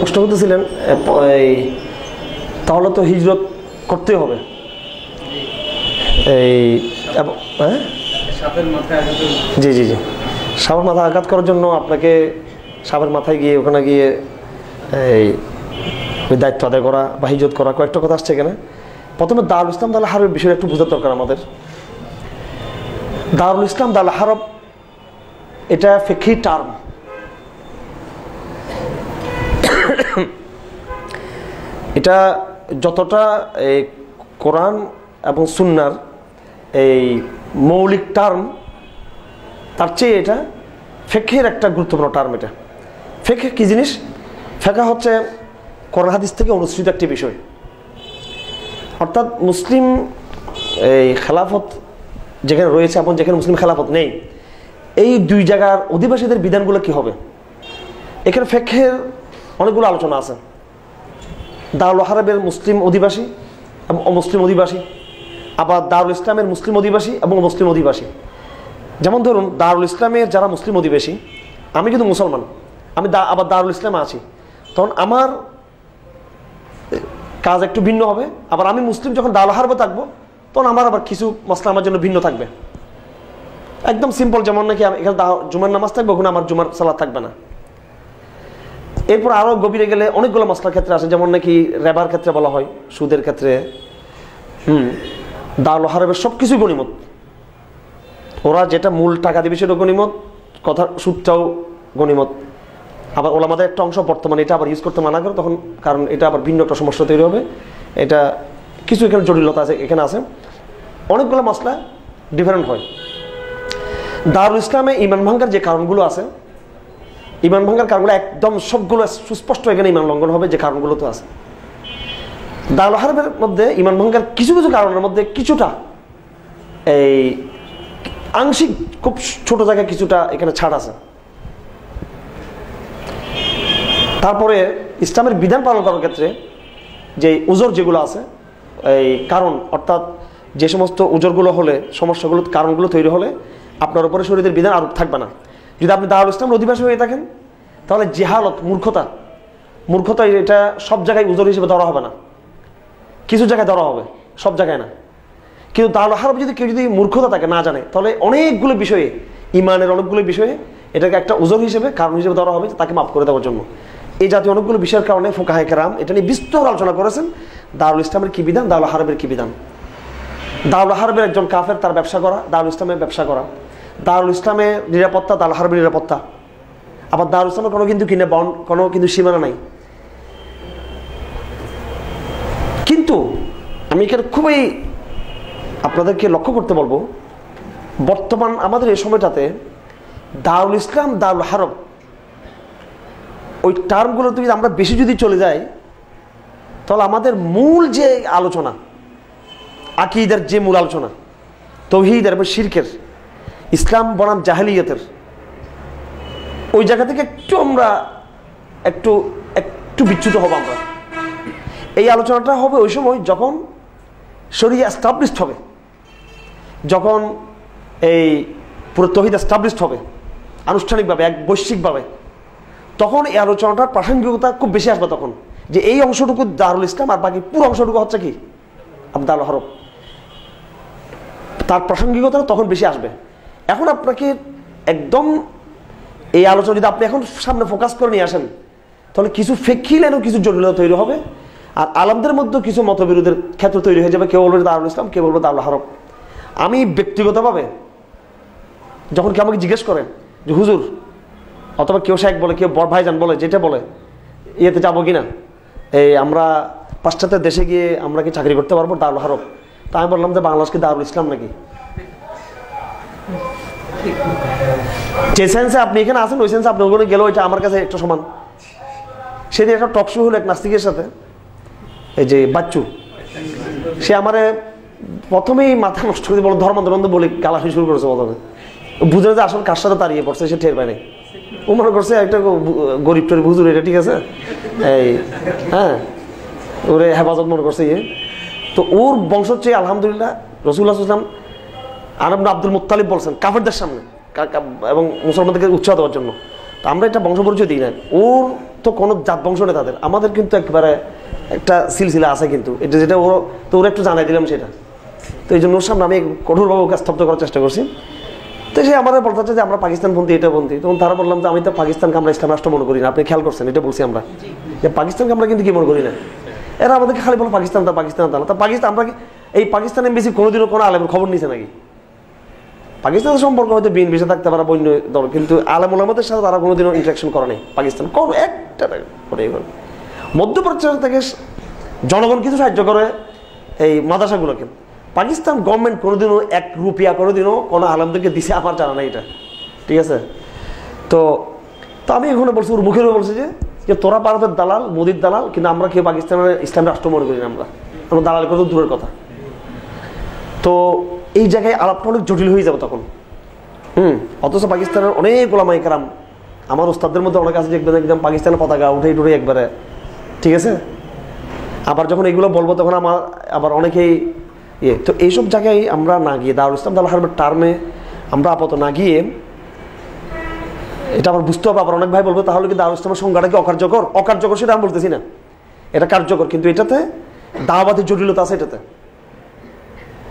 প্রশ্ন করতেছিলেন তাহলে তো হিজরত করতে হবে হ্যাঁ জি জি জি সাপের মাথা আঘাত করার জন্য আপনাকে সাপের মাথায় গিয়ে ওখানে গিয়ে ওই দায়িত্ব আদায় করা বা হিজরত করা কয়েকটা কথা আসছে এখানে। প্রথমে দারুল ইসলাম দারুল হারবের বিষয়ে একটু বোঝার দরকার আমাদের। দারুল ইসলাম দারুল হারব এটা ফিকহি টার্ম। এটা যতটা এই কোরআন এবং সুন্নার এই মৌলিক টার্ম তার চেয়ে এটা ফিকহের একটা গুরুত্বপূর্ণ টার্ম। এটা ফিকহ কি জিনিস? ফিকহ হচ্ছে কোরআন হাদিস থেকে অনুসৃত একটি বিষয়। অর্থাৎ মুসলিম এই খেলাফত যেখানে রয়েছে এবং যেখানে মুসলিম খেলাফত নেই, এই দুই জায়গার অধিবাসীদের বিধানগুলো কি হবে, এখানে ফিকহের অনেকগুলো আলোচনা আছে। দারুল হারবের মুসলিম অধিবাসী এবং অমুসলিম অধিবাসী, আবার দারুল ইসলামের মুসলিম অধিবাসী এবং অমুসলিম অধিবাসী। যেমন ধরুন দারুল ইসলামের যারা মুসলিম অধিবাসী, আমি কিন্তু মুসলমান, আমি আবার দারুল ইসলামে আছি, তখন আমার কাজ একটু ভিন্ন হবে। আবার আমি মুসলিম যখন দারুল হারবে থাকবো, তখন আমার আবার কিছু মসলা আমার জন্য ভিন্ন থাকবে। একদম সিম্পল, যেমন নাকি এখানে জুমার নামাজ থাকবে, ওখানে আমার জুমার সালাত থাকবে না। এরপর আরও গভীরে গেলে অনেকগুলো মসলার ক্ষেত্রে আছে, যেমন নাকি রেবার ক্ষেত্রে বলা হয়, সুদের ক্ষেত্রে দারুল হারবের সব কিছুই গনিমত। ওরা যেটা মূল টাকা দিবে সেটা গনিমত, কথা সুদটাও গনিমত। আবার ওলামাদের একটা অংশ বর্তমানে এটা আবার ইউজ করতে মানা করে, তখন কারণ এটা আবার ভিন্ন একটা সমস্যা তৈরি হবে। এটা কিছু এখানে জটিলতা আছে, এখানে আছে অনেকগুলো মসলা ডিফারেন্ট হয়। দারুল ইসলামে ইমান ভাঙ্গার যে কারণগুলো আছে, ইমান ভাঙ্গার কারণগুলো একদম সবগুলো সুস্পষ্ট এখানে ইমান লঙ্ঘন হবে যে কারণগুলো তো আছে। দারুল হারবের মধ্যে ইমান ভাঙ্গার কিছু কিছু কারণের মধ্যে কিছুটা এই আংশিক খুব ছোট জায়গায় কিছুটা এখানে ছাড় আছে। তারপরে ইসলামের বিধান পালন করার ক্ষেত্রে যে উজর যেগুলো আছে, এই কারণ অর্থাৎ যে সমস্ত উজরগুলো হলে, সমস্যাগুলো কারণগুলো তৈরি হলে আপনার উপরে শরীরের বিধান আরোপ থাকবে না। যদি আপনি দারুল ইসলামের অধিবাসী হয়ে থাকেন, তাহলে জেহালত, মূর্খতা এটা সব জায়গায় উজর হিসেবে ধরা হবে না, কিছু জায়গায় ধরা হবে, সব জায়গায় না। কিন্তু দারুল হারব যদি কেউ যদি মূর্খতা থাকে, না জানে, তাহলে অনেকগুলো বিষয়ে, ইমানের অনেকগুলো বিষয়ে এটাকে একটা উজর হিসেবে, কারণ হিসেবে ধরা হবে, তাকে মাফ করে দেওয়ার জন্য। এই জাতীয় অনেকগুলো বিষয়ের কারণে ফুকাহায়ে কেরাম এটা নিয়ে বিস্তর আলোচনা করেছেন। দারুল ইসলামের কি বিধান, দারুল হারবের কি বিধান। দারুল হারবের একজন কাফের তার ব্যবসা করা, দারুল ইসলামের ব্যবসা করা, দারুল ইসলামের নিরাপত্তা, দারুল হারবের নিরাপত্তা। আবার দারুল ইসলামের কোনো কিন্তু কোনো কিন্তু সীমানা নাই। কিন্তু আমি এখানে খুবই আপনাদেরকে লক্ষ্য করতে বলবো, বর্তমান আমাদের এই সময়টাতে দারুল ইসলাম, দারুল হারব, ওই টার্মগুলোতে যদি আমরা বেশি যদি চলে যাই, তাহলে আমাদের মূল যে আলোচনা, আকীদার যে মূল আলোচনা, তাওহীদের এবং শিরকের, ইসলাম বনাম জাহেলিয়াতের, ওই জায়গা থেকে একটু আমরা একটু বিচ্যুত হব। আমরা এই আলোচনাটা হবে ওই সময় যখন শরিয়া এস্টাবলিশড হবে, যখন এই পুরো তাওহীদ এস্টাবলিশড হবে আনুষ্ঠানিকভাবে, এক বৈশ্বিকভাবে, তখন এই আলোচনাটার প্রাসঙ্গিকতা খুব বেশি আসবে। তখন যে এই অংশটুকু দারুল ইসলাম আর বাকি পুরো অংশটুকু হচ্ছে কি দারুল হারব, তার প্রাসঙ্গিকতা তখন বেশি আসবে। এখন আপনাকে একদম এই আলোচনা যদি আপনি এখন সামনে ফোকাস করে নিয়ে আসেন, তাহলে কিছু ফিকহি লাইনেও কিছু জটিলতা তৈরি হবে, আর আলেমদের মধ্যে কিছু মতবিরোধের ক্ষেত্র তৈরি হয়ে যাবে। কেউ বলবে দারুল ইসলাম, কেউ বলবে দারুল হারব। আমি ব্যক্তিগতভাবে যখন কেউ আমাকে জিজ্ঞেস করেন যে হুজুর, অথবা কেউ শেখ বলে, কেউ ভাইজান বলে, যেটা বলে ইয়েতে যাবো কিনা, এই আমরা পাশ্চাত্যের দেশে গিয়ে আমরা কি চাকরি করতে পারবো দারুল হারব? তা আমি বললাম যে বাংলাদেশ কি দারুল ইসলাম নাকি? যে সেন্সে আপনি এখানে আসেন, ওই সেন্সে আপনি ওখানে গেলেও এটা আমার কাছে একটা সমান। সেদিন একটা টক শো হলো এক নাস্তিকের সাথে, এই যে বাচ্চু, সে আমারে প্রথমেই মাথা নষ্ট করে বলো ধর্মান্তরন্ধ বলে গালাগালি শুরু করেছে। প্রথমে বুঝে যে আসলে কার সাথে দাঁড়িয়ে পড়ছে সে টের পায় নাই। ও মনে করছে একটা গরিব টরিব হুজুর, এটা ঠিক আছে, এই হ্যাঁ ওরে হেফাজত মনে করছে ইয়ে। তো ওর বংশ হচ্ছে আলহামদুলিল্লাহ রাসূলুল্লাহ সাল্লাল্লাহু আলাইহি ওয়াসাল্লাম আরব আব্দুল মুত্তালিব বলছেন কাফেরদের সামনে এবং মুসলমানদেরকে উৎসাহ দেওয়ার জন্য। তো আমরা এটা বংশ পরিচয় দিই না। ওর তো কোনো জাত বংশ নেই তাদের, আমাদের কিন্তু একেবারে একটা সিলসিলা আছে কিন্তু, এটা যেটা ও তো ওরা একটু জানাই দিলাম সেটা। তো এই জন্য ওর সামনে আমি কঠোরভাবে ওকে স্তব্ধ করার চেষ্টা করছি। তো সে আমাদের বলতে হচ্ছে যে আমরা পাকিস্তানপন্থী, এটা পন্থী। তখন তারা বললাম যে আমি তো পাকিস্তানকে আমরা ইসলাম রাষ্ট্র মনে করি না, আপনি খেয়াল করছেন, এটা বলছি আমরা যে পাকিস্তানকে আমরা কিন্তু কি মনে করি না। এরা আমাদেরকে খালি বলো পাকিস্তান তা পাকিস্তান তা না। তা পাকিস্তান আমরা এই পাকিস্তান এমবিসি কোনোদিনও কোনো আলেমের খবর নিছে নাকি? পাকিস্তানের সম্পর্ক হয়তো বিন বিষয় থাকতে পারে বন্য দল, কিন্তু আলেম ওলামাদের সাথে তারা কোনোদিনও ইন্টারাকশন করে নাই। পাকিস্তান করো একটা করে মধ্যপ্রাচ্য থেকে জনগণ কিছু সাহায্য করে এই মাদ্রাসাগুলোকে। পাকিস্তান গভর্নমেন্ট কোনোদিনও 1 রুপিয়া কোনোদিনও কোনো আলেমদেরকে দিছে আমার জানা নাই এটা, ঠিক আছে? তো আমি এখানে বলছি, ওর মুখেরও বলছি যে তোরা ভারতের দালাল, মোদির দালাল, কিন্তু আমরা কেউ পাকিস্তানের ইসলাম রাষ্ট্র মনে করি না, আমরা দালাল করে দূরের কথা। তো এই জায়গায় আলাপটা অনেক জটিল হয়ে যাবে তখন। অথচ পাকিস্তানের অনেক ওলামায়ে কেরাম, আমার ওস্তাদদের মধ্যে অনেক আছে দেখবেন একদম পাকিস্তানের পতাকা উঠে টুটে একবারে, ঠিক আছে? আবার যখন এগুলো বলবো তখন আমার আবার অনেকেই তো এইসব জায়গায় আমরা না গিয়ে, দারুল ইসলাম দারুল হারবের টার্মে আমরা আপাতত না গিয়ে, এটা আমার বুঝতে হবে। আবার অনেক ভাই বলবো তাহলে কি দারুল ইসলামের সংজ্ঞাটা কি অকার্যকর? অকার্যকর সেটা আমি বলতেছি না, এটা কার্যকর, কিন্তু এটাতে দাওয়াতের জটিলতা আছে, এটাতে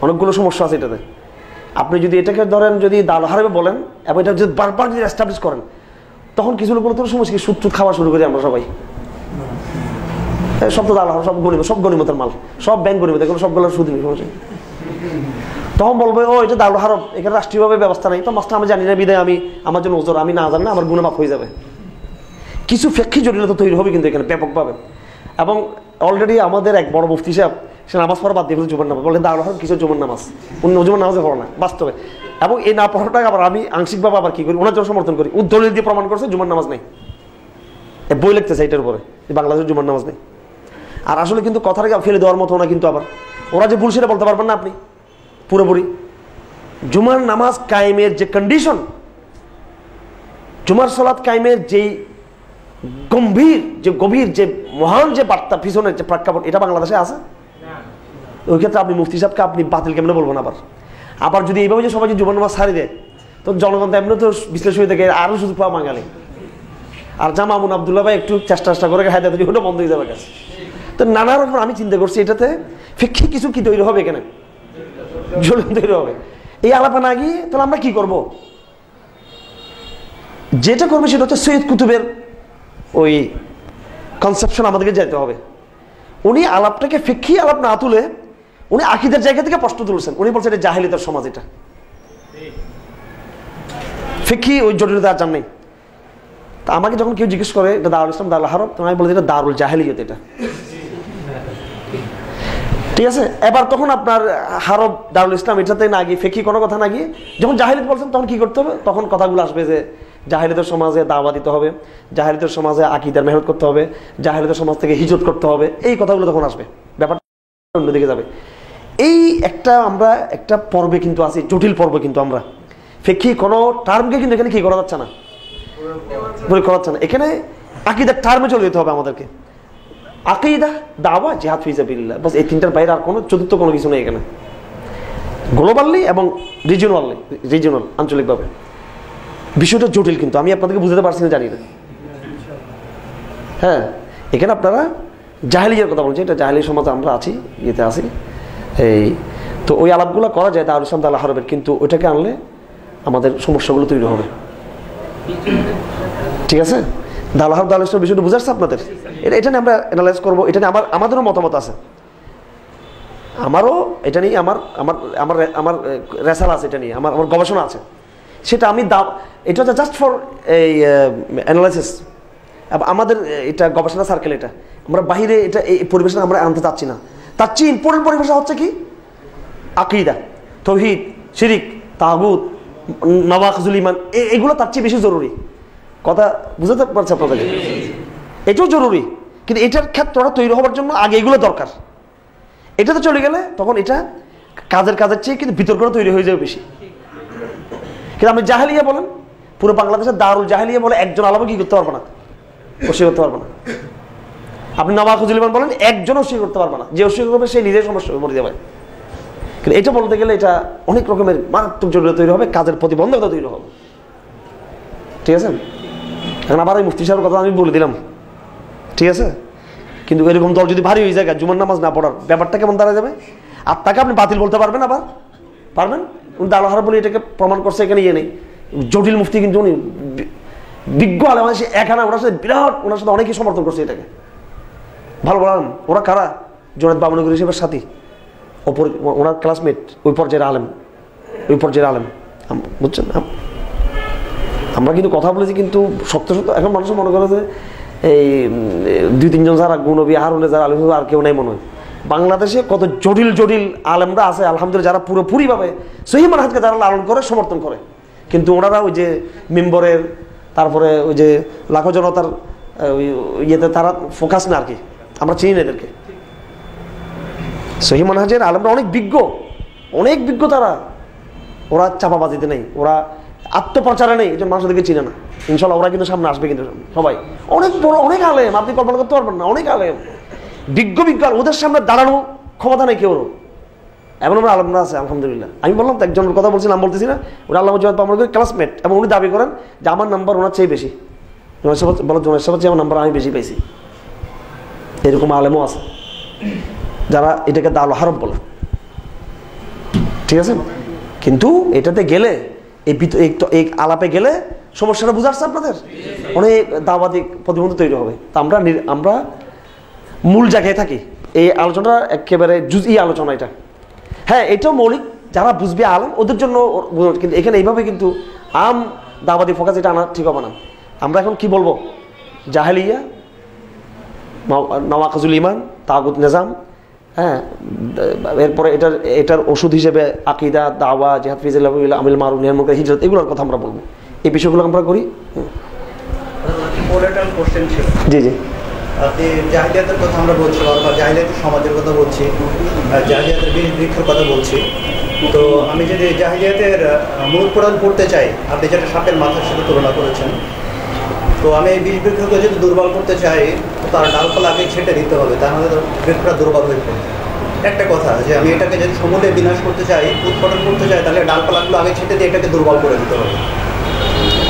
অনেকগুলো সমস্যা আছে এটাতে। আপনি যদি এটাকে ধরেন যদি দারুল হারবে বলেন এবং এটা যদি বারবার যদি এস্টাবলিশ করেন, তখন কিছু লোক তো সমস্যা কি সুদ খাওয়া শুরু করি আমরা সবাই। সব তো দালাল, সব গনিমতের মাল, সব ব্যাংক গনিমত, এগুলো সবগুলো সুদ নিয়ে সমস্যা। তখন বলবো ও এটা দারুল হারব, এখানে রাষ্ট্রীয়ভাবে ব্যবস্থা নেই, তো মাস্টার আমি জানি না বিদায় আমি আমার জন্য ওজোর, আমি না জানি না আমার গুণে মাফ হয়ে যাবে। কিছু ফেক্ষি জটিলতা তৈরি হবে কিন্তু এখানে ব্যাপকভাবে। এবং অলরেডি আমাদের এক বড় মুফতি সাহেব সে নামাজ পড়া বাদ দিয়ে জুমার নামাজ বলে, দারুল হারব কিছু জুমার নামাজ, অন্য জুমার নামাজে পড়া না বাস্তবে। এবং এই না পড়াটা আবার আমি আংশিকভাবে আবার কি করি, ওনার জন্য সমর্থন করি। দলিল দিয়ে প্রমাণ করছে জুমার নামাজ নেই, বই লিখতেছে এটার উপরে বাংলাদেশের জুমার নামাজ নেই। আর আসলে কিন্তু কথাটাকে ফেলে দেওয়ার মতো না, কিন্তু আবার ওরা যে ভুল সেটা বলতে পারবেন না আপনি পুরোপুরি। জুমার নামাজ কায়েমের যে কন্ডিশন, জুমার সালাত কায়েমের যেই গভীর যে মহান যে বার্তা, পিছনের যে প্রেক্ষাপট, এটা বাংলাদেশে আছে? ওই ক্ষেত্রে আপনি মুফতি সাহেবকে আপনি বাতিল কেমনে বলবেন? আবার যদি এইভাবে যে সবাই যে জুমার নামাজ ছাড়ি দেয়, তো জনগণ তো এমনি তো বিশ্লেষণ হয়ে থাকে, আরও শুধু পাওয়া বাঙালি। আর যা মামুন আবদুল্লাহ ভাই একটু চেষ্টা করে হায়দা তৈরি ওটা বন্ধ হয়ে যাবে কাছে। তো নানা রকম আমি চিন্তা করছি এটাতে ফিক্কি কিছু কি তৈরি হবে, এখানে জ্বলন তৈরি হবে। এই আলাপা না গিয়ে তাহলে আমরা কি করব? যেটা করবে সেটা হচ্ছে সৈয়দ কুতুবের ওই কনসেপশন আমাদেরকে যেতে হবে। উনি আলাপটাকে ফিক্কি আলাপ না তুলে উনি আকীদার জায়গা থেকে প্রশ্ন তুলছেন। উনি বলছেন এটা জাহেলিয়াতের সমাজ, এটা ফিক্কি ওই জটিলতা আর জান নেই। তা আমাকে যখন কেউ জিজ্ঞেস করে এটা দারুল ইসলাম দারুল হারব, তো আমি বলি এটা দারুল জাহেলিয়াত, এটা ঠিক আছে। এবার তখন আপনার হারব দারুল ইসলাম এটাতে না গিয়ে ফিক্কি কোনো কথা না গিয়ে যখন জাহেলিয়াত বলছেন তখন কি করতে হবে? তখন কথাগুলো আসবে যে জাহেলিয়াতের সমাজে দাওয়া দিতে হবে, জাহেলিয়াতের সমাজে আকীদার মেহনত করতে হবে, জাহেলিয়াতের সমাজ থেকে হিজরত করতে হবে, এই কথাগুলো তখন আসবে, ব্যাপারটা অন্যদিকে যাবে। এই আমরা একটা পর্বে কিন্তু আছি, জটিল পর্ব, কিন্তু আমরা ফিক্কি কোনো টার্মকে কিন্তু এখানে কি করা যাচ্ছে না, বলে করা যাচ্ছে না। এখানে আকীদার টার্মে চলে যেতে হবে আমাদেরকে। আকীদা, দাওয়া, জিহাদ ফি সাবিলিল্লাহ, বাস এই তিনটার বাইরে আর কোনো চতুর্থ কোনো কিছু নেই এখানে, গ্লোবালি এবং রিজিওনাল আঞ্চলিকভাবে। বিষয়টা জটিল, কিন্তু আমি আপনাদেরকে বুঝাতে পারছি না, জানি না। হ্যাঁ, এখানে আপনারা জাহেলিয়ার কথা বলছেন, এটা জাহেলি সমাজ আমরা আছি, ইয়েতে আছি। এই তো ওই আলাপগুলো করা যায় দারুল ইসলাম দারুল হারবের, কিন্তু ওইটাকে আনলে আমাদের সমস্যাগুলো তৈরি হবে, ঠিক আছে? দারুল হারব দারুল ইসলামের বিষয়টা বুঝাচ্ছে আপনাদের, এটা নিয়ে আমরা অ্যানালাইজ করবো। এটা নিয়ে আমাদেরও মতামত আছে, আমারও এটা নিয়ে আমার রেসাল আছে, এটা নিয়ে আমার গবেষণা আছে। সেটা আমি এটা হচ্ছে জাস্ট ফর এই অ্যানালাইসিস। আমাদের এটা গবেষণা সার্কেল, এটা আমরা বাহিরে এটা এই পরিবেশনা আমরা আনতে চাচ্ছি না। তার চেয়ে ইম্পর্টেন্ট পরিবেশনা হচ্ছে কি আকীদা, তাওহীদ, শিরক, তাগুত, নওয়াকিজুল ঈমান, এগুলো তার চেয়ে বেশি জরুরি। কথা বুঝতে পারছি আপনাদের? এটাও জরুরি, কিন্তু এটার ক্ষেত্রটা তৈরি হওয়ার জন্য আগে এগুলো দরকার। এটাতে চলে গেলে তখন এটা কাজের চেয়ে কিন্তু বিতর্কটা তৈরি হয়ে যাবে বেশি। কিন্তু আপনি জাহেলিয়া বলেন, পুরো বাংলাদেশের দারুল জাহেলিয়া বলে একজন আলাদা কি করতে পারবে না, অস্বীকার করতে পারবে না। আপনি নওয়াকিজুল ঈমান বলেন, একজন অস্বীকার করতে পারবে না। যে অস্বীকার করবে সে নিজের সমস্যা মরে যাবে। কিন্তু এটা বলতে গেলে এটা অনেক রকমের মারাত্মক জটিলতা তৈরি হবে, কাজের প্রতিবন্ধকতা তৈরি হবে, ঠিক আছে? এখন আবার ওই মুফতি সাহেবের কথা আমি বলে দিলাম, ঠিক আছে? কিন্তু এরকম দল যদি ভারী হয়ে যায় জুমার নামাজ না পড়ার, ব্যাপারটা কেমন দাঁড়া যাবে? আর তাকে আপনি বাতিল বলতে পারবেন? আবার পারবেন? উনি দাল হারাম বলে এটাকে প্রমাণ করছে, এখানে ইয়ে নেই। জটিল মুফতি কিন্তু উনি বিজ্ঞ আলেম, সে এখানে ওনার সাথে বিরাট, ওনার সাথে অনেকেই সমর্থন করছে এটাকে। ভালো বললাম, ওরা কারা? জোনায়েদ বাবনগরী হিসেবে সাথী, ওপর ওনার ক্লাসমেট, ওই পর্যায়ের আলেম, ওই পর্যায়ের আলেম, বুঝছেন? আমরা কিন্তু কথা বলেছি, কিন্তু সত্য সত্য এখন মানুষ মনে করে যে এই 2-3 জন যারা গুণবী আর হলে যারা আলেম আর কেউ নাই মনে হয়। বাংলাদেশে কত জটিল জটিল আলেমরা আছে আলহামদুলিল্লাহ, যারা পুরোপুরিভাবে সহিহ মানহাজকে যারা লালন করে, সমর্থন করে। কিন্তু ওনারা ওই যে মেম্বরের, তারপরে ওই যে লাখো জনতার ইয়েতে তারা ফোকাস না আর কি। আমরা চিনি না এদেরকে। সহিহ মানহাজের আলেমরা অনেক বিজ্ঞ, অনেক বিজ্ঞ তারা। ওরা চাপাবাজিতে নেই, ওরা আত্মপ্রচারে নেই, এই জন্য মানুষ ওদেরকে চিনে না। ইনশাল্লাহ ওরা কিন্তু সামনে আসবে, কিন্তু সবাই অনেক বড়, অনেক আলেম, আপনি কল্পনা করতে পারবেন না। অনেক আলেম, বিজ্ঞ বিজ্ঞান, ওদের সামনে দাঁড়ানো ক্ষমতা নেই কেউ। এমন আমরা আলেমরা আছে আলহামদুলিল্লাহ। আমি বললাম তো, একজনের কথা বলছি, নাম বলতেছি না, ওরা আল্লাহ জুনায়েদ ক্লাসমেট, এবং উনি দাবি করেন যে আমার নাম্বার ওনার চেয়ে বেশি। জুনায়েদ সাহেব চেয়ে আমার নাম্বার আমি বেশি পাইছি। এরকম আলেমও আছে যারা এটাকে দাল হারাম বলে, ঠিক আছে? কিন্তু এটাতে গেলে, এই আলাপে গেলে সমস্যাটা বুঝাচ্ছে আপনাদের, অনেক দাওয়াতি প্রতিবন্ধ তৈরি হবে। তা আমরা মূল জায়গায় থাকি। এই আলোচনাটা একেবারে জুজই আলোচনা এটা। হ্যাঁ, এটাও মৌলিক, যারা বুঝবে আলেম ওদের জন্য, কিন্তু এখানে এইভাবে কিন্তু আম দাওয়াতি ফোকাস এটা আনা ঠিক হবে না। আমরা এখন কি বলবো? জাহেলিয়া, নওয়াকিজুল ঈমান, তাগুত নিজাম, হ্যাঁ, এরপরে এটার ওষুধ হিসেবে আকিদা, দাওয়া, জিহাদ ফি সাবিলিল্লাহ, আমিল মারুফ নাহি আনিল মুনকার, হিজরত, এগুলোর কথা আমরা বলবো। এই বিষয়গুলো আমরা করি। জি জি, আপনি জাহিলিয়াতের কথা আমরা বলছি, বা জাহিলিয়াতের সমাজের কথা বলছি, জাহিলিয়াতের বৃক্ষের কথা বলছি। তো আমি যদি জাহিলিয়াতের মূল কোরআন পড়তে চাই, আপনি যেটা সাপের মাথার সাথে তুলনা করেছেন, তো আমি এই বৃক্ষকে যদি দুর্বল করতে চাই, তো তার ডালপালা আগে ছেটে দিতে হবে, তাহলে বৃক্ষটা দুর্বল হয়ে পড়বে। একটা কথা যে আমি এটাকে যদি সমূলে বিনাশ করতে চাই, উৎপাদন করতে চাই, তাহলে ডালপালাগুলো আগে ছেটে দিয়ে এটাকে দুর্বল করে দিতে হবে।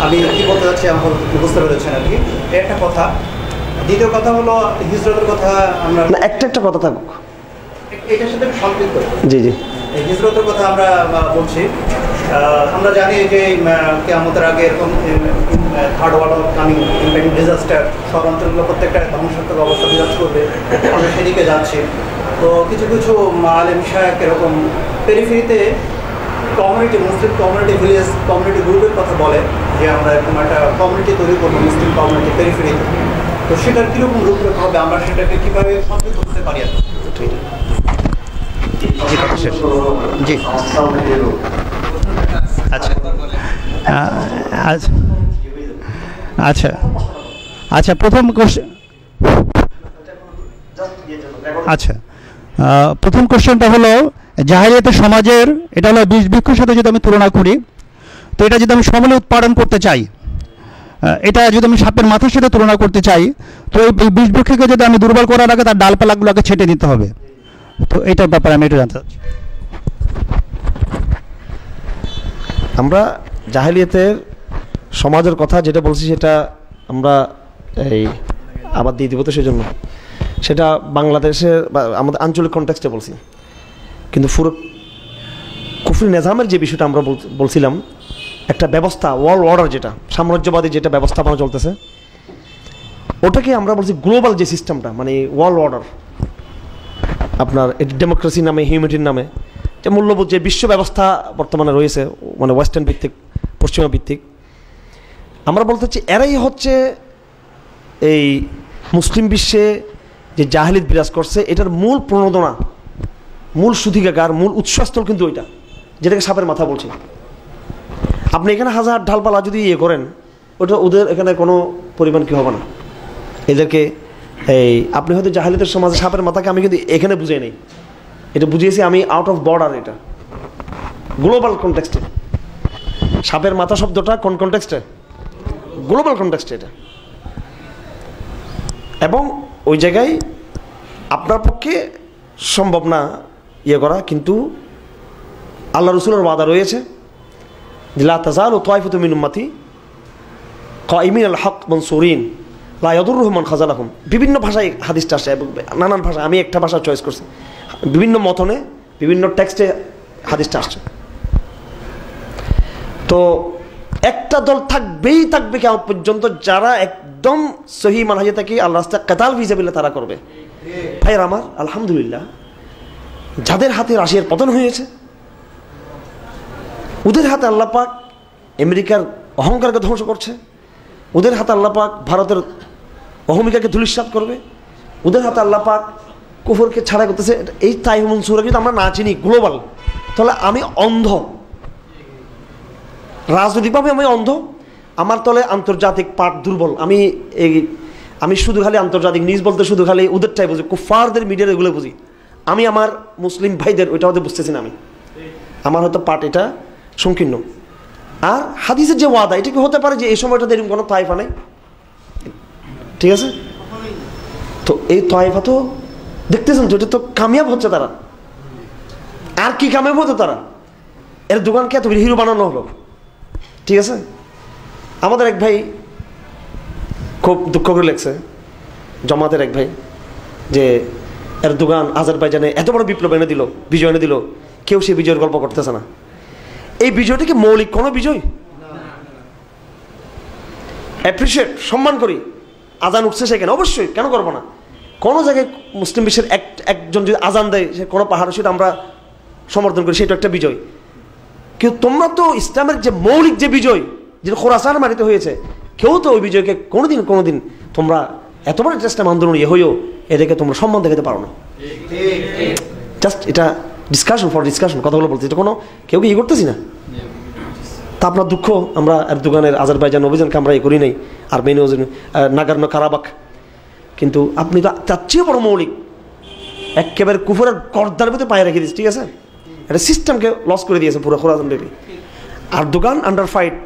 আমি কি বলতে চাচ্ছি আমার বুঝতে পেরেছেন আর কি, একটা কথা। দ্বিতীয় কথা হলো হিজরতের কথা। আমরা একটা কথা থাকুক, এটার সাথে সম্পৃক্ত। জি জি, হিজরতের কথা আমরা বলছি। আমরা জানি যে কিয়ামতের আগে এরকম third world coming impact disaster, সব অঞ্চলগুলো প্রত্যেকটা ধ্বংসাত্মক অবস্থা বিরাজ করবে, আমরা সেদিকে যাচ্ছি। তো কিছু কিছু আলেম শায়েখ এরকম পেরিফেরিতে কমিউনিটি, মুসলিম কমিউনিটি, ভিলেজ কমিউনিটি গ্রুপের কথা বলে যে আমরা এরকম একটা কমিউনিটি তৈরি করবো মুসলিম কমিউনিটি পেরিফেরিতে। তো সেটার কীরকম রূপরেখা হবে, আমরা সেটাকে কীভাবে সম্পৃক্ত করতে পারি? জি, আচ্ছা আচ্ছা আচ্ছা, প্রথম কোশ্চেন, আচ্ছা, প্রথম কোশ্চেনটা হলো জাহেলিয়াতের সমাজের, এটা হলো বীজ বৃক্ষের সাথে যদি আমি তুলনা করি, তো এটা যদি আমি সমূলে উৎপাদন করতে চাই, এটা যদি আমি সাপের মাথার সাথে তুলনা করতে চাই, তো এই বীজ বৃক্ষকে যদি আমি দুর্বল করার আগে তার ডালপালাগুলোকে ছেটে দিতে হবে। তো এইটার ব্যাপারে আমি একটু জানতে চাচ্ছি। আমরা জাহেলিয়াতের সমাজের কথা যেটা বলছি, সেটা আমরা এই আবার দিয়ে দিব, তো সেই জন্য সেটা বাংলাদেশের বা আমাদের আঞ্চলিক কনটেক্সটে বলছি। কিন্তু পুরো কুফরি নিজামের যে বিষয়টা আমরা বলছিলাম, একটা ব্যবস্থা, ওয়ার্ল্ড অর্ডার, যেটা সাম্রাজ্যবাদী যেটা ব্যবস্থাপনা চলতেছে, ওটাকে আমরা বলছি গ্লোবাল যে সিস্টেমটা, মানে ওয়ার্ল্ড অর্ডার, আপনার ডেমোক্রেসি নামে, হিউম্যানিটির নামে যে মূল্যবোধ, যে বিশ্ব ব্যবস্থা বর্তমানে রয়েছে, মানে ওয়েস্টার্ন ভিত্তিক, পশ্চিমা ভিত্তিক, আমরা বলতে চাচ্ছি এরাই হচ্ছে এই মুসলিম বিশ্বে যে জাহেলিয়াত বিরাজ করছে, এটার মূল প্রণোদনা, মূল সুধিকাগার, মূল উৎসস্থল কিন্তু ওইটা, যেটাকে সাপের মাথা বলছি। আপনি এখানে হাজার ঢালপালা যদি ইয়ে করেন, ওটা ওদের এখানে কোনো পরিমাণ কি হবে না। এদেরকে এই আপনি হয়তো জাহেলিয়াতের সমাজে সাপের মাথাকে আমি কিন্তু এখানে বুঝিয়ে নেই, এটা বুঝিয়েছি আমি আউট অফ বর্ডার, এটা গ্লোবাল কনটেক্সটে। সাপের মাথা শব্দটা কোন কনটেক্সটে? গ্লোবাল কনটেক্সটে এটা। এবং ওই জায়গায় আপনার পক্ষে সম্ভব না ইয়ে করা, কিন্তু আল্লাহ রসুলের ওয়াদা রয়েছে, লা তাযালু তায়ফাতুম মিন উম্মতি কাইমিন আল হক মানসুরিন লা ইয়াদুররুহুম মান খাযালাহুম, বিভিন্ন ভাষায় হাদিসটা আসে, নানান ভাষা, আমি একটা ভাষা চয়েস করছি, বিভিন্ন মতনে বিভিন্ন টেক্সটে হাদিসটা আসছে। তো একটা দল থাকবেই থাকবে কিয়ামত পর্যন্ত, যারা একদম সহি মানহাজে থাকি আল্লাহর রাস্তায় কিতাল ফি সাবিলিল্লাহ তারা করবে। ভাইয়ের আমার, আলহামদুলিল্লাহ যাদের হাতে রাশিয়ার পতন হয়েছে, ওদের হাতে আল্লাহ পাক আমেরিকার অহংকারকে ধ্বংস করছে, ওদের হাতে আল্লাহ পাক ভারতের অহমিকাকে ধূলিসাৎ করবে, ওদের হাতে আল্লাহ পাক কুফরকে ছাড়া করতেছে। এই তাইমুন সূরা যদি আমরা না চিনি গ্লোবাল, তাহলে আমি অন্ধ, রাজনৈতিকভাবে আমি অন্ধ, আমার তলে আন্তর্জাতিক পাঠ দুর্বল। আমি শুধু খালি আন্তর্জাতিক নিউজ বলতে শুধু খালি ওদেরটাই বুঝি, কুফারদের মিডিয়ার এগুলো বুঝি। আমি আমার মুসলিম ভাইদের ওইটা হয়তো বুঝতেছি না, আমি আমার হয়তো পাঠ এটা সংকীর্ণ। আর হাদিসের যে ওয়াদা, এটা কি হতে পারে যে এই সময়টাতে এরকম কোনো তাইফা নেই? ঠিক আছে, তো এই তাইফা তো দেখতেছেন তো, এটা তো কামিয়াব হচ্ছে তারা। আর কি কামিয়াব হতো তারা? এর দোকানকে এত হিরো বানানো হলো। ঠিক আছে, আমাদের এক ভাই খুব দুঃখ করে লেগছে, জামাতের এক ভাই, যে এর দোকান আজারবাইজানে এত বড় বিপ্লব এনে দিল, বিজয় এনে দিল, কেউ সে বিজয়ের গল্প করতেছে না। এই বিজয়টা কি মৌলিক কোনো বিজয়? অ্যাপ্রিসিয়েট, সম্মান করি, আজান উঠছে সেখানে অবশ্যই, কেন করবো না? কোনো জায়গায় মুসলিম বিশ্বের একজন যদি আজান দেয়, সে কোনো পাহাড়, সেটা আমরা সমর্থন করি, সেটা একটা বিজয়। কিন্তু তোমরা তো ইসলামের যে মৌলিক যে বিজয়, যেটা খোরাসান মাটিতে হয়েছে, কেউ তো ওই বিজয়কে কোনোদিন তোমরা এত বড় চেষ্টা আন্দোলন হয়েও এদেরকে তোমরা সম্মান দেখাতে পারো না। জাস্ট এটা ডিসকাশন ফর ডিসকাশন, কথাগুলো বলতে, এটা কোনো কেউ কি করতেছি না। তা আপনার দুঃখ, আমরা এরদোগানের আজারবাইজান অভিযানকে আমরা করি নাই, আর নাগোর্নো কারাবাখ, কিন্তু আপনি তো তার চেয়েও বড় মৌলিক একেবারে কুফরের গর্দার ভিতরে পায়ে রেখে দিয়েছে। ঠিক আছে, একটা সিস্টেমকে লস করে দিয়েছে পুরো খোরাসান ব্যাপী। আর দোকান আন্ডার ফাইট,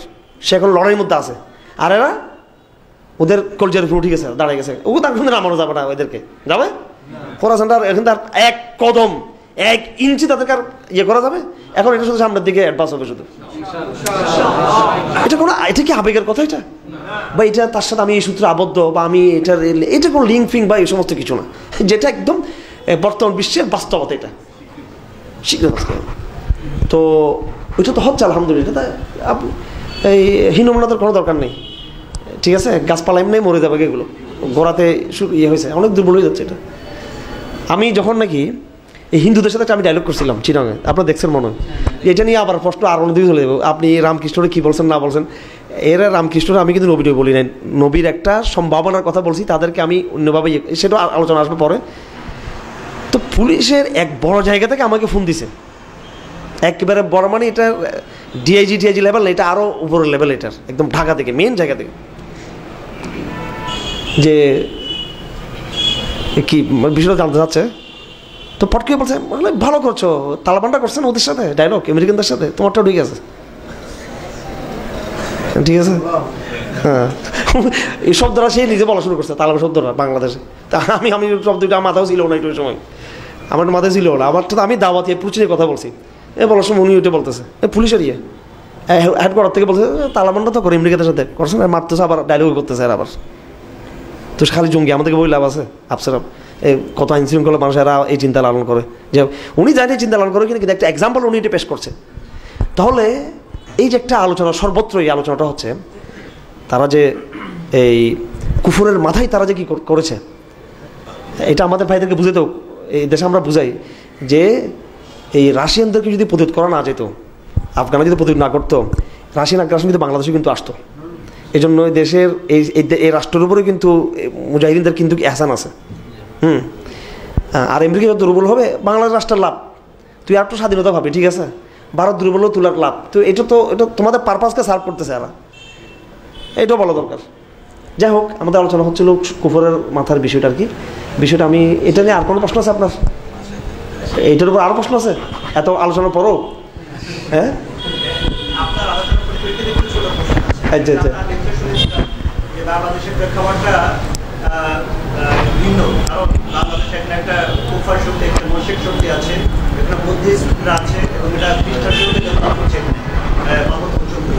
সে এখন লড়াইয়ের মধ্যে আছে, আর এরা ওদের কলজার উপর উঠে গেছে, দাঁড়িয়ে গেছে। ও তার সঙ্গে আমারও যাবে না, ওদেরকে যাবে খোরাসানটার এখন তার এক কদম 1 ইঞ্চি তাদেরকে আর ইয়ে করা যাবে। এখন এটা শুধু সামনের দিকে অ্যাডভান্স হবে শুধু। এটা কি আবেগের কথা? এটা বা এটা তার সাথে আমি এই সূত্রে আবদ্ধ, বা আমি এটা কোনো লিঙ্ক ফিঙ্ক বা এই সমস্ত কিছু না, যেটা একদম বর্তমান বিশ্বের বাস্তবতা, এটা শীঘ্র বাস্তব। তো ওইটা তো হচ্ছে আলহামদুলিল্লাহ। এই হীনমনাদের কোনো দরকার নেই। ঠিক আছে, গাছপালা এমনি মরে যাবে, এগুলো গোড়াতে ইয়ে হয়েছে, অনেক দুর্বল হয়ে যাচ্ছে এটা। আমি যখন নাকি এই হিন্দুদের সাথে আমি ডায়লগ করছিলাম চিরাঙে, আপনারা দেখছেন মনে হয়, এটা নিয়ে আবার প্রশ্ন আর অন্যদিকে চলে যাবো, আপনি রামকৃষ্ণরে কী বলছেন না বলছেন। এরা রামকৃষ্ণরে আমি কিন্তু নবীরে বলি নাই, নবীর একটা সম্ভাবনার কথা বলছি, তাদেরকে আমি অন্যভাবে সেটাও আলোচনা আসবে পরে। তো পুলিশের এক বড় জায়গা থেকে আমাকে ফোন দিছে, একেবারে বড় মানে এটা ডিআইজি লেভেল না, এটা আরও উপরের লেভেল, এটার একদম ঢাকা থেকে, মেন জায়গা থেকে, যে কি বিষয়টা জানতে চাচ্ছে। তো পটকে বলছে, ভালো করছো, তালাবানটা করছেন ওদের সাথে ডায়লগ, আমেরিকানদের সাথে, তোমারটাও ঠিক আছে। ঠিক আছে, হ্যাঁ, এই শব্দটা সে নিজে বলা শুরু করছে, তালাবান শব্দটা বাংলাদেশে। তা আমি শব্দটা মাথাও ছিল না, একটু সময় আমার মাথায় ছিল না। আমার তো আমি দাওয়াতি পুলিশের কথা বলছি, বলার সময় উনি ওইটা বলতেছে, পুলিশের ইয়ে হেডকোয়ার্টার থেকে বলছে, তালাবানটা তো করে আমেরিকাদের সাথে করছে না, মারতেছে, আবার ডায়লগ করতেছে আবার। তো খালি জঙ্গি, আমাদেরকে বই লাভ আছে? আফসার এই কত আইন শৃঙ্খলা মানুষ এরা এই চিন্তা লালন করে, যে উনি জানে চিন্তা লালন করে, কিন্তু একটা এক্সাম্পল উনি এটা পেশ করছে। তাহলে এই যে একটা আলোচনা, সর্বত্র এই আলোচনাটা হচ্ছে, তারা যে এই কুফুরের মাথায় তারা যে কী করেছে, এটা আমাদের ভাইদেরকে বুঝাতেও এই দেশে আমরা বুঝাই, যে এই রাশিয়ানদেরকে যদি প্রতিরোধ করা না যেত, আফগানা যদি প্রতিরোধ না করতো, রাশিয়ান আগ্রাসন কিন্তু বাংলাদেশে কিন্তু আসতো। এই জন্য দেশের এই রাষ্ট্রের উপরে কিন্তু মুজাহিদিনদের কিন্তু এহসান আছে। আর আমেরিকা যত দুর্বল হবে, বাংলাদেশ রাষ্ট্রের লাভ। তুই আর একটু স্বাধীনতা ভাবি, ঠিক আছে, ভারত দুর্বল তোলার লাভ। তো এটা তোমাদের পারপাসকে সার্ভ করতেছে এরা, এটাও বলা দরকার। যাই হোক, আমাদের আলোচনা হচ্ছিল কুফরের মাথার বিষয়টা আর কি। বিষয়টা আমি এটা নিয়ে আর কোনো প্রশ্ন আছে আপনার? এইটার উপর আরও প্রশ্ন আছে এত আলোচনার পরও? হ্যাঁ, আচ্ছা আচ্ছা, বাংলাদেশের প্রেক্ষাপটটা ভিন্ন, কারণ বাংলাদেশে একটা কুফার শক্তি, একটা মুশরিক শক্তি আছে, একটা বুদ্ধিস্টরা আছে, এবং এটা খ্রিস্টান শক্তি ডেভেলপ করছে এখানে পর্যন্ত।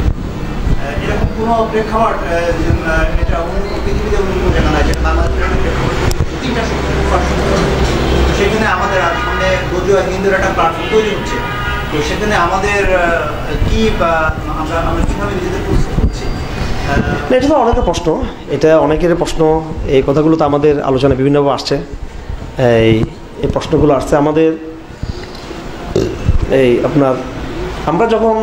এরকম কোনো প্রেক্ষাপট এটা অন্য পৃথিবীতে অন্য কোনো জায়গা নাই, যেখানে আমাদের প্রেক্ষাপট 3টা শক্তি সেখানে আমাদের সামনে যদিও হিন্দুর একটা প্ল্যাটফর্ম তৈরি হচ্ছে, তো সেখানে আমাদের কি বা আমরা কীভাবে নিজেদের প্রস্তুত করছি? এটা তো অনেকের প্রশ্ন, এটা অনেকের প্রশ্ন। এই কথাগুলো তো আমাদের আলোচনায় বিভিন্নভাবে আসছে। এই প্রশ্নগুলো আসছে আমাদের আপনার আমরা যখন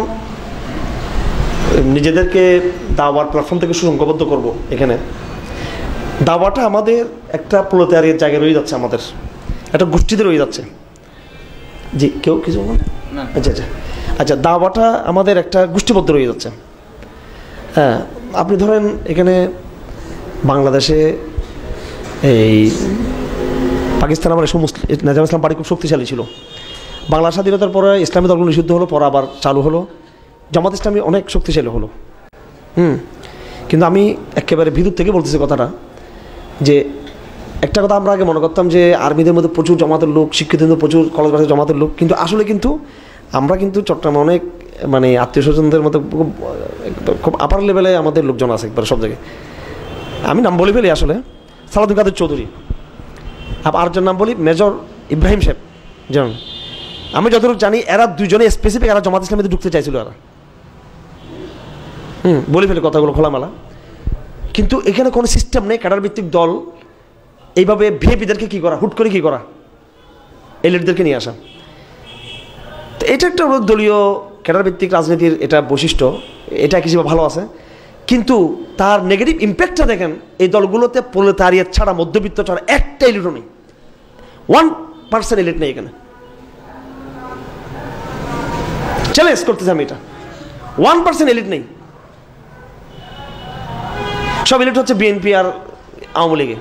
নিজেদেরকে দাওয়ার প্ল্যাটফর্ম থেকে সুসংঘবদ্ধ করব, এখানে দাওয়াটা আমাদের একটা প্রলেতারিয়ার জায়গায় রয়ে যাচ্ছে, আমাদের একটা গোষ্ঠীতে রয়ে যাচ্ছে। জি, কেউ কিছু বলেন? আচ্ছা আচ্ছা আচ্ছা, দাওয়াটা আমাদের একটা গোষ্ঠীবদ্ধ রয়ে যাচ্ছে। হ্যাঁ, আপনি ধরেন এখানে বাংলাদেশে এই পাকিস্তান আমার এসব নিজাম ইসলাম পার্টি খুব শক্তিশালী ছিল। বাংলা স্বাধীনতার পরে ইসলামী দলগুলো নিষিদ্ধ হলো, পরে আবার চালু হলো। জামাত ইসলামী অনেক শক্তিশালী হলো। কিন্তু আমি একেবারে ভিতর থেকে বলতেছি কথাটা, যে একটা কথা আমরা আগে মনে করতাম যে আর্মিদের মধ্যে প্রচুর জমাতের লোক, শিক্ষিতদের প্রচুর, কলেজ বাসে জমাতের লোক, কিন্তু আসলে কিন্তু আমরা কিন্তু চট্টগ্রামে অনেক মানে আত্মীয় স্বজনদের মধ্যে খুব আপার লেভেলে আমাদের লোকজন আছে একবার সব জায়গায়। আমি নাম বলে ফেলি আসলে, সালাদুল কাদের চৌধুরী, আরেকজন নাম বলি মেজর ইব্রাহিম সাহেব। যেমন আমি যতটুকু জানি এরা দুজনে স্পেসিফিক এরা জামাত ইসলামীতে ঢুকতে চাইছিল এরা। বলে ফেলি কথাগুলো খোলামেলা। কিন্তু এখানে কোনো সিস্টেম নেই, ক্যাডার ভিত্তিক দল এইভাবে ভিআইপিদেরকে কী করা, হুট করে কী করা, এই লিডারদেরকে নিয়ে আসা। তো এটা একটা দলীয় ক্যাডার ভিত্তিক রাজনীতির এটা বৈশিষ্ট্য, এটা কিছু ভালো আছে। কিন্তু তার নেগেটিভ ইম্প্যাক্টটা দেখেন, এই দলগুলোতে প্রলেতারিয়েত ছাড়া, মধ্যবিত্ত ছাড়া একটা এলিটও নেই, 1% এলিট নেই এখানে। চ্যালেঞ্জ করতেছি আমি এটা, 1% এলিট নেই। সব এলিট হচ্ছে বিএনপি আর আওয়ামী লীগে,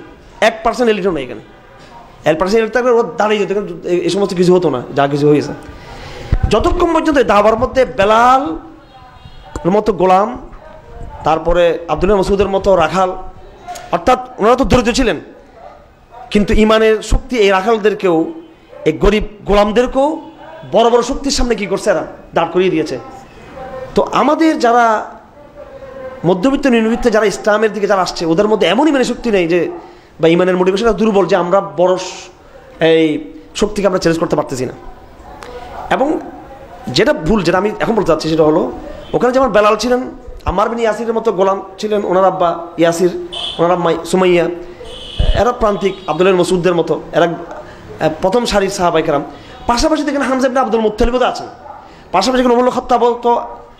1% এলিটও নেই এখানে। 1% এলিট থাকলে ওর দাঁড়িয়ে যেত, এই সমস্ত কিছু হতো না যা কিছু হয়েছে। যতক্ষণ পর্যন্ত দাবার মধ্যে বেলাল মতো গোলাম, তারপরে আব্দুল্লাহ মাসুদের মতো রাখাল, অর্থাৎ ওনারা তো দরিদ্র ছিলেন, কিন্তু ইমানের শক্তি এই রাখালদেরকেও, এই গরিব গোলামদেরকেও বড় বড় শক্তির সামনে কী করছে, এরা দাঁড় করিয়ে দিয়েছে। তো আমাদের যারা মধ্যবিত্ত নিম্নবিত্ত যারা ইসলামের দিকে যারা আসছে, ওদের মধ্যে এমন ইমানের শক্তি নেই যে, বা ইমানের মোটিভেশনটা দুর্বল, যে আমরা বড় এই শক্তিকে আমরা চ্যালেঞ্জ করতে পারতেছি না। এবং যেটা ভুল, যেটা আমি এখন বলতে চাচ্ছি, সেটা হলো ওখানে যেমন বেলাল ছিলেন, আম্মার বিন ইয়াসিরের মতো গোলাম ছিলেন, ওনার আব্বা ইয়াসির, ওনার আম্মা সুমাইয়া, এরা প্রান্তিক আব্দুল্লাহ মাসুদদের মতো, এরা প্রথম সারির সাহাবায়ে কেরাম। পাশাপাশি দেখেন হামজা ইবনে আব্দুল মুত্তালিবও আছেন, পাশাপাশি ওমর ইবনে খাত্তাব তো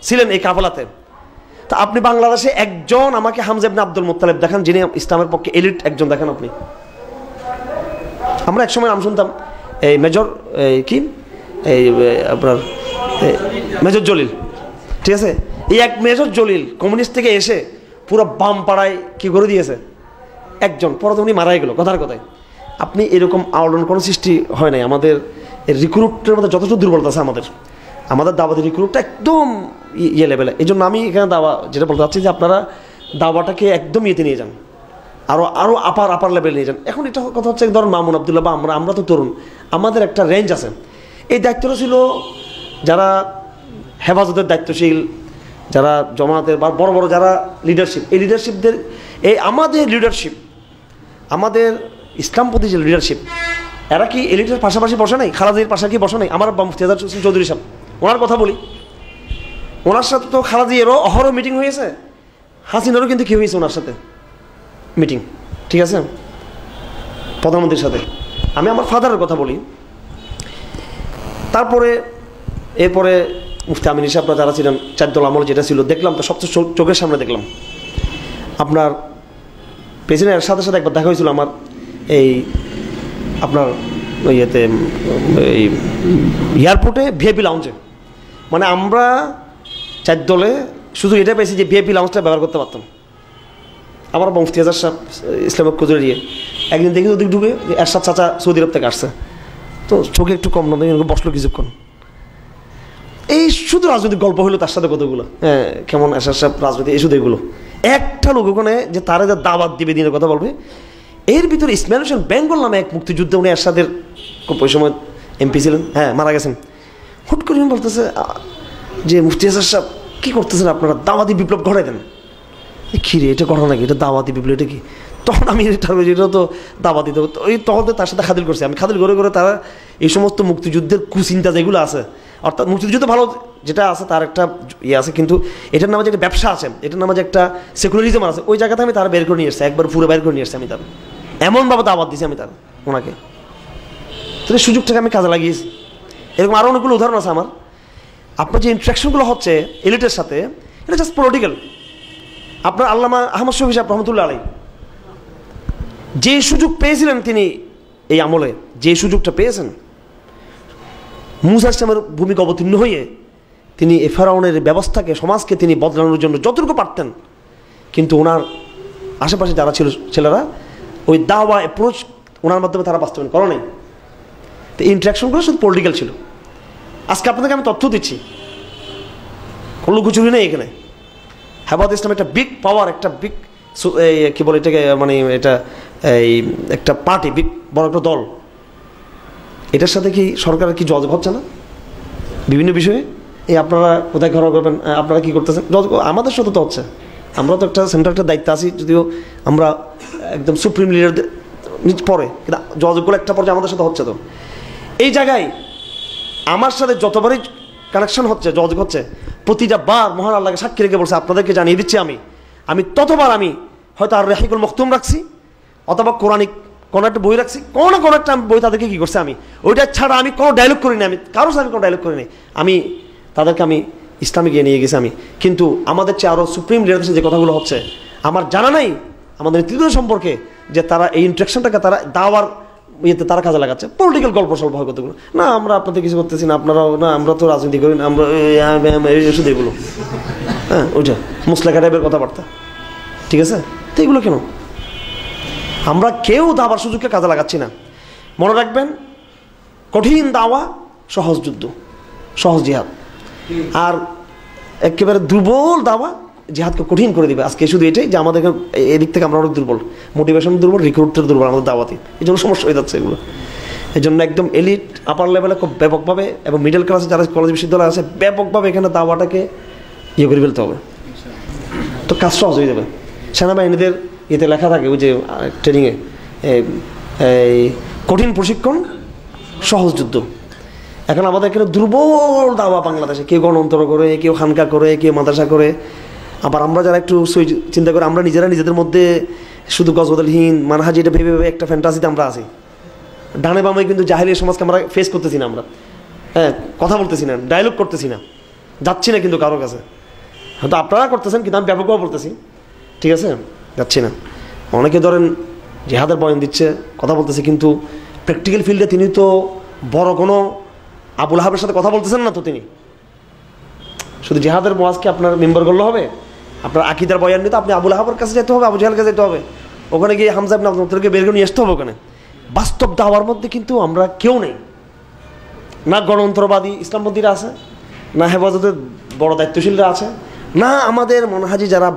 ছিলেন এই কাফেলাতে। তা আপনি বাংলাদেশে একজন আমাকে হামজা ইবনে আব্দুল মুত্তালিব দেখান, যিনি ইসলামের পক্ষে এলিট একজন দেখান আপনি। আমরা একসময় নাম শুনতাম এই মেজর কি এই আপনার মেজর জলিল, ঠিক আছে, এই এক মেজর জলিল কমিউনিস্ট থেকে এসে পুরো বাম পাড়ায় কি করে দিয়েছে একজন, পরে তো উনি মারাই গেল কথার কথায়। আপনি এরকম আলোড়ন কোনো সৃষ্টি হয় নাই। আমাদের রিক্রুটের মধ্যে যথেষ্ট দুর্বলতা আছে আমাদের দাওয়াতের রিক্রুটটা একদম ইয়ে লেভেলে। এই জন্য আমি এখানে দাওয়া যেটা বলতে চাচ্ছি যে আপনারা দাওয়াটাকে একদম ইয়েতে নিয়ে যান, আরও আপার লেভেলে নিয়ে যান। এখন এটা কথা হচ্ছে ধরুন মামুন আবদুল্লাহ বা আমরা তো তরুণ, আমাদের একটা রেঞ্জ আছে। এই দায়িত্বটা ছিল যারা হেফাজতের দায়িত্বশীল, যারা জমাতের বা বড় বড় যারা লিডারশিপ, এই লিডারশিপদের এই আমাদের লিডারশিপ, আমাদের ইসলামপন্থী যে লিডারশিপ, এরা কি এলিটের পাশাপাশি বসে নাই, খালাদির পাশাপাশি বসে নাই? আমার মুফতি আজহার হোসেন চৌধুরী সাহেব, ওনার কথা বলি, ওনার সাথে তো খালাদিয়েরও অহরহ মিটিং হয়েছে, হাসিনারও কিন্তু কী হয়েছে ওনার সাথে মিটিং, ঠিক আছে, প্রধানমন্ত্রীর সাথে। আমি আমার ফাদারের কথা বলি। তারপরে এরপরে মুফতি আমিন সাহেবরা যারা ছিলেন, 4 দল আমল যেটা ছিল, দেখলাম তো সবচেয়ে চোখের সামনে দেখলাম আপনার প্রেসিডেন্টের সাথে একবার দেখা হয়েছিল আমার এই আপনার ইয়েতে এই এয়ারপোর্টে ভিআইপি লাউঞ্জে। মানে আমরা 4 দলে শুধু এটা পেয়েছি যে ভিআইপি লাউঞ্জটা ব্যবহার করতে পারতাম। আমার মুফতি আজহার সাহেব ইসলামিক কুজুরে দিয়ে একদিন দেখি ওদিক ঢুকে এরশাদ চাচা সৌদি আরব থেকে আসছে, তো চোখে একটু কম নয়, বসলো কিছুক্ষণ। এই শুধু রাজনৈতিক গল্প হলো তার সাথে কতগুলো, হ্যাঁ কেমন এরশাদ সাহেব রাজনীতি, এই শুধু এগুলো। একটা লোক ওখানে যে তারা যা দাওয়াত দিবে, দিনের কথা বলবে, এর ভিতরে ইসমাইল হোসেন বেঙ্গল নামে এক মুক্তিযুদ্ধে, উনি এরশাদের ওই সময় এমপি ছিলেন, হ্যাঁ মারা গেছেন। হুট করে বলতেছে যে মুফতি আজহার সাহেব কী করতেছেন আপনারা, দাওয়াতি বিপ্লব ঘটাই দেন। কী রে এটা ঘটনা নাকি, এটা দাওয়াতি বিপ্লব, এটা কি? তখন আমি এটা তো দাওয়াতি দেবো, ওই তখন তার সাথে খাতিল করছি আমি, খাতিল করে করে তারা এই সমস্ত মুক্তিযুদ্ধের কুচিন্তা যেগুলো আছে, অর্থাৎ মুক্তিযুদ্ধ ভালো যেটা আছে তার একটা ইয়ে আছে, কিন্তু এটার নামে যে একটা ব্যবসা আছে, এটার নামে যে একটা সেকুলারিজম আছে, ওই জায়গাতে আমি তারা বের করে নিয়ে এসছি, একবার পুরো বের করে নিয়ে এসছি আমি তার, এমনভাবে দাওয়াত দিয়েছি আমি তার ওনাকে, তাহলে সুযোগটাকে আমি কাজে লাগিয়েছি। এরকম আরও অনেকগুলো উদাহরণ আছে আমার। আপনার যে ইন্টারাকশনগুলো হচ্ছে এলিটের সাথে, এটা জাস্ট পলিটিক্যাল। আপনার আল্লামা আহমদ শফী সাহেব রহমতুল্লাহ আলাইহি যে সুযোগ পেয়েছিলেন তিনি এই আমলে, যে সুযোগটা পেয়েছেন, মুসা ইসলামের ভূমিকা অবতীর্ণ হয়ে তিনি এ ফেরাউনের ব্যবস্থাকে, সমাজকে তিনি বদলানোর জন্য যতটুকু পারতেন, কিন্তু ওনার আশেপাশে যারা ছিল ছেলেরা ওই দাওয়া অ্যাপ্রোচ ওনার মাধ্যমে তারা বাস্তবায়ন করে নাই। তো ইন্টারাকশনগুলো শুধু পলিটিক্যাল ছিল। আজকে আপনাদেরকে আমি তথ্য দিচ্ছি, কোনো লুকোচুরি নেই এখানে। হেফাজত ইসলাম একটা বিগ পাওয়ার, একটা বিগ কী বলে এটাকে, মানে এটা এই একটা পার্টি, বিগ বড় একটা দল। এটার সাথে কি সরকারের কি যোগাযোগ হচ্ছে না বিভিন্ন বিষয়ে? এই আপনারা কোথায় ঘর করবেন, আপনারা কী করতেছেন, আমাদের সাথে তো হচ্ছে। আমরা তো একটা সেন্টার, একটা দায়িত্ব আছি, যদিও আমরা একদম সুপ্রিম লিডারদের পরে, কিন্তু যোগাযোগগুলো একটা পর্যায়ে আমাদের সাথে হচ্ছে। তো এই জায়গায় আমার সাথে যতবারই কানেকশন হচ্ছে, যোগাযোগ হচ্ছে, প্রতিটা বার মহান আল্লাহকে সাক্ষী রেখে বলছে, আপনাদেরকে জানিয়ে দিচ্ছি আমি ততবার আমি হয়তো আর রেহিকুল মখতুম রাখছি, অথবা কোরআনিক কোনো একটা বই রাখছি, কোনো না কোনো একটা বই তাদেরকে কী করছে, আমি ওইটা ছাড়া আমি কোনো ডায়লগ করিনি, আমি কারোর সাথে কোনো ডায়লগ করিনি, আমি তাদেরকে আমি ইসলামে গিয়ে নিয়ে গেছি আমি। কিন্তু আমাদের চেয়ে আরও সুপ্রিম লিডারদের যে কথাগুলো হচ্ছে, আমার জানা নাই আমাদের নেতৃত্ব সম্পর্কে যে তারা এই ইন্টারাকশনটাকে তারা দাওয়ার ইয়েতে তারা কাজে লাগাচ্ছে। পলিটিক্যাল গল্প সল্প হয় কতগুলো, না আমরা আপনাদের কিছু করতেছি না, আপনারাও না, আমরা তো রাজনীতি করি না, আমরা শুধু এগুলো, হ্যাঁ ওইটা মুসলেখা টাইপের কথাবার্তা, ঠিক আছে? তো এগুলো কেন? আমরা কেউ দাওয়ার সুযোগকে কাজে লাগাচ্ছি না। মনে রাখবেন, কঠিন দাওয়া সহজ যুদ্ধ, সহজ জিহাদ, আর একেবারে দুর্বল দাওয়া জিহাদকে কঠিন করে দিবে। আজকে শুধু এটাই যে আমাদের এদিক থেকে আমরা অনেক দুর্বল, মোটিভেশন দুর্বল, রিক্রুটের দুর্বল আমাদের দাওয়াতে, এই জন্য সমস্যা হয়ে যাচ্ছে এগুলো। এই জন্য একদম এলিট আপার লেভেলে খুব ব্যাপকভাবে এবং মিডল ক্লাসে যারা কলেজ বিশ্ববিদ্যালয় আছে ব্যাপকভাবে এখানে দাওয়াটাকে ইয়ে করে ফেলতে হবে, তো কাজ সহজ হয়ে যাবে। সেনাবাহিনীদের এতে লেখা থাকে ওই যে ট্রেনিংয়ে, এই কঠিন প্রশিক্ষণ সহজ যুদ্ধ। এখন আমাদের এখানে দুর্বল দাওয়া বাংলাদেশে, কেউ গণতন্ত্র করে, কেউ খানকা করে, কেউ মাদ্রাসা করে। আবার আমরা যারা একটু চিন্তা করি, আমরা নিজেদের মধ্যে শুধু গজবদলহীন মানহাজি এটা ভেবে ভেবে একটা ফ্যান্টাসিতে আমরা আছি। ডানে বামে কিন্তু জাহেলিয়া সমাজকে আমরা ফেস করতেছি না, আমরা হ্যাঁ কথা বলতেছি না, ডায়লগ করতেছি না, যাচ্ছি না কিন্তু কারোর কাছে। হয়তো আপনারা করতেছেন, কিন্তু আমি ব্যাপকভাবে বলতেছি, ঠিক আছে? যাচ্ছি না। অনেকে ধরেন জিহাদের বয়ান দিচ্ছে, কথা বলতেছে, কিন্তু প্র্যাকটিক্যাল ফিল্ডে তিনি তো বড় কোনো আবুল আহাবের সাথে কথা বলতেছেন না। তো তিনি শুধু জিহাদের ওয়াজকে আপনার মেম্বার করলে হবে? আপনার আকিদার বয়ান নিতে আপনি আবুল আহাবের কাছে যেতে হবে, আবু জাহেলের কাছে যেতে হবে, ওখানে গিয়ে হামজা ইবনে আব্দুল মুত্তালিবকে বের করে নিয়ে আসতে হবে ওখানে। বাস্তব দাওয়ার মধ্যে কিন্তু আমরা কেউ নেই, না গণতন্ত্রবাদী ইসলামপন্থীরা আছে, না হেফাজতের বড় দায়িত্বশীলরা আছে, না আমাদের মনহাজি যারা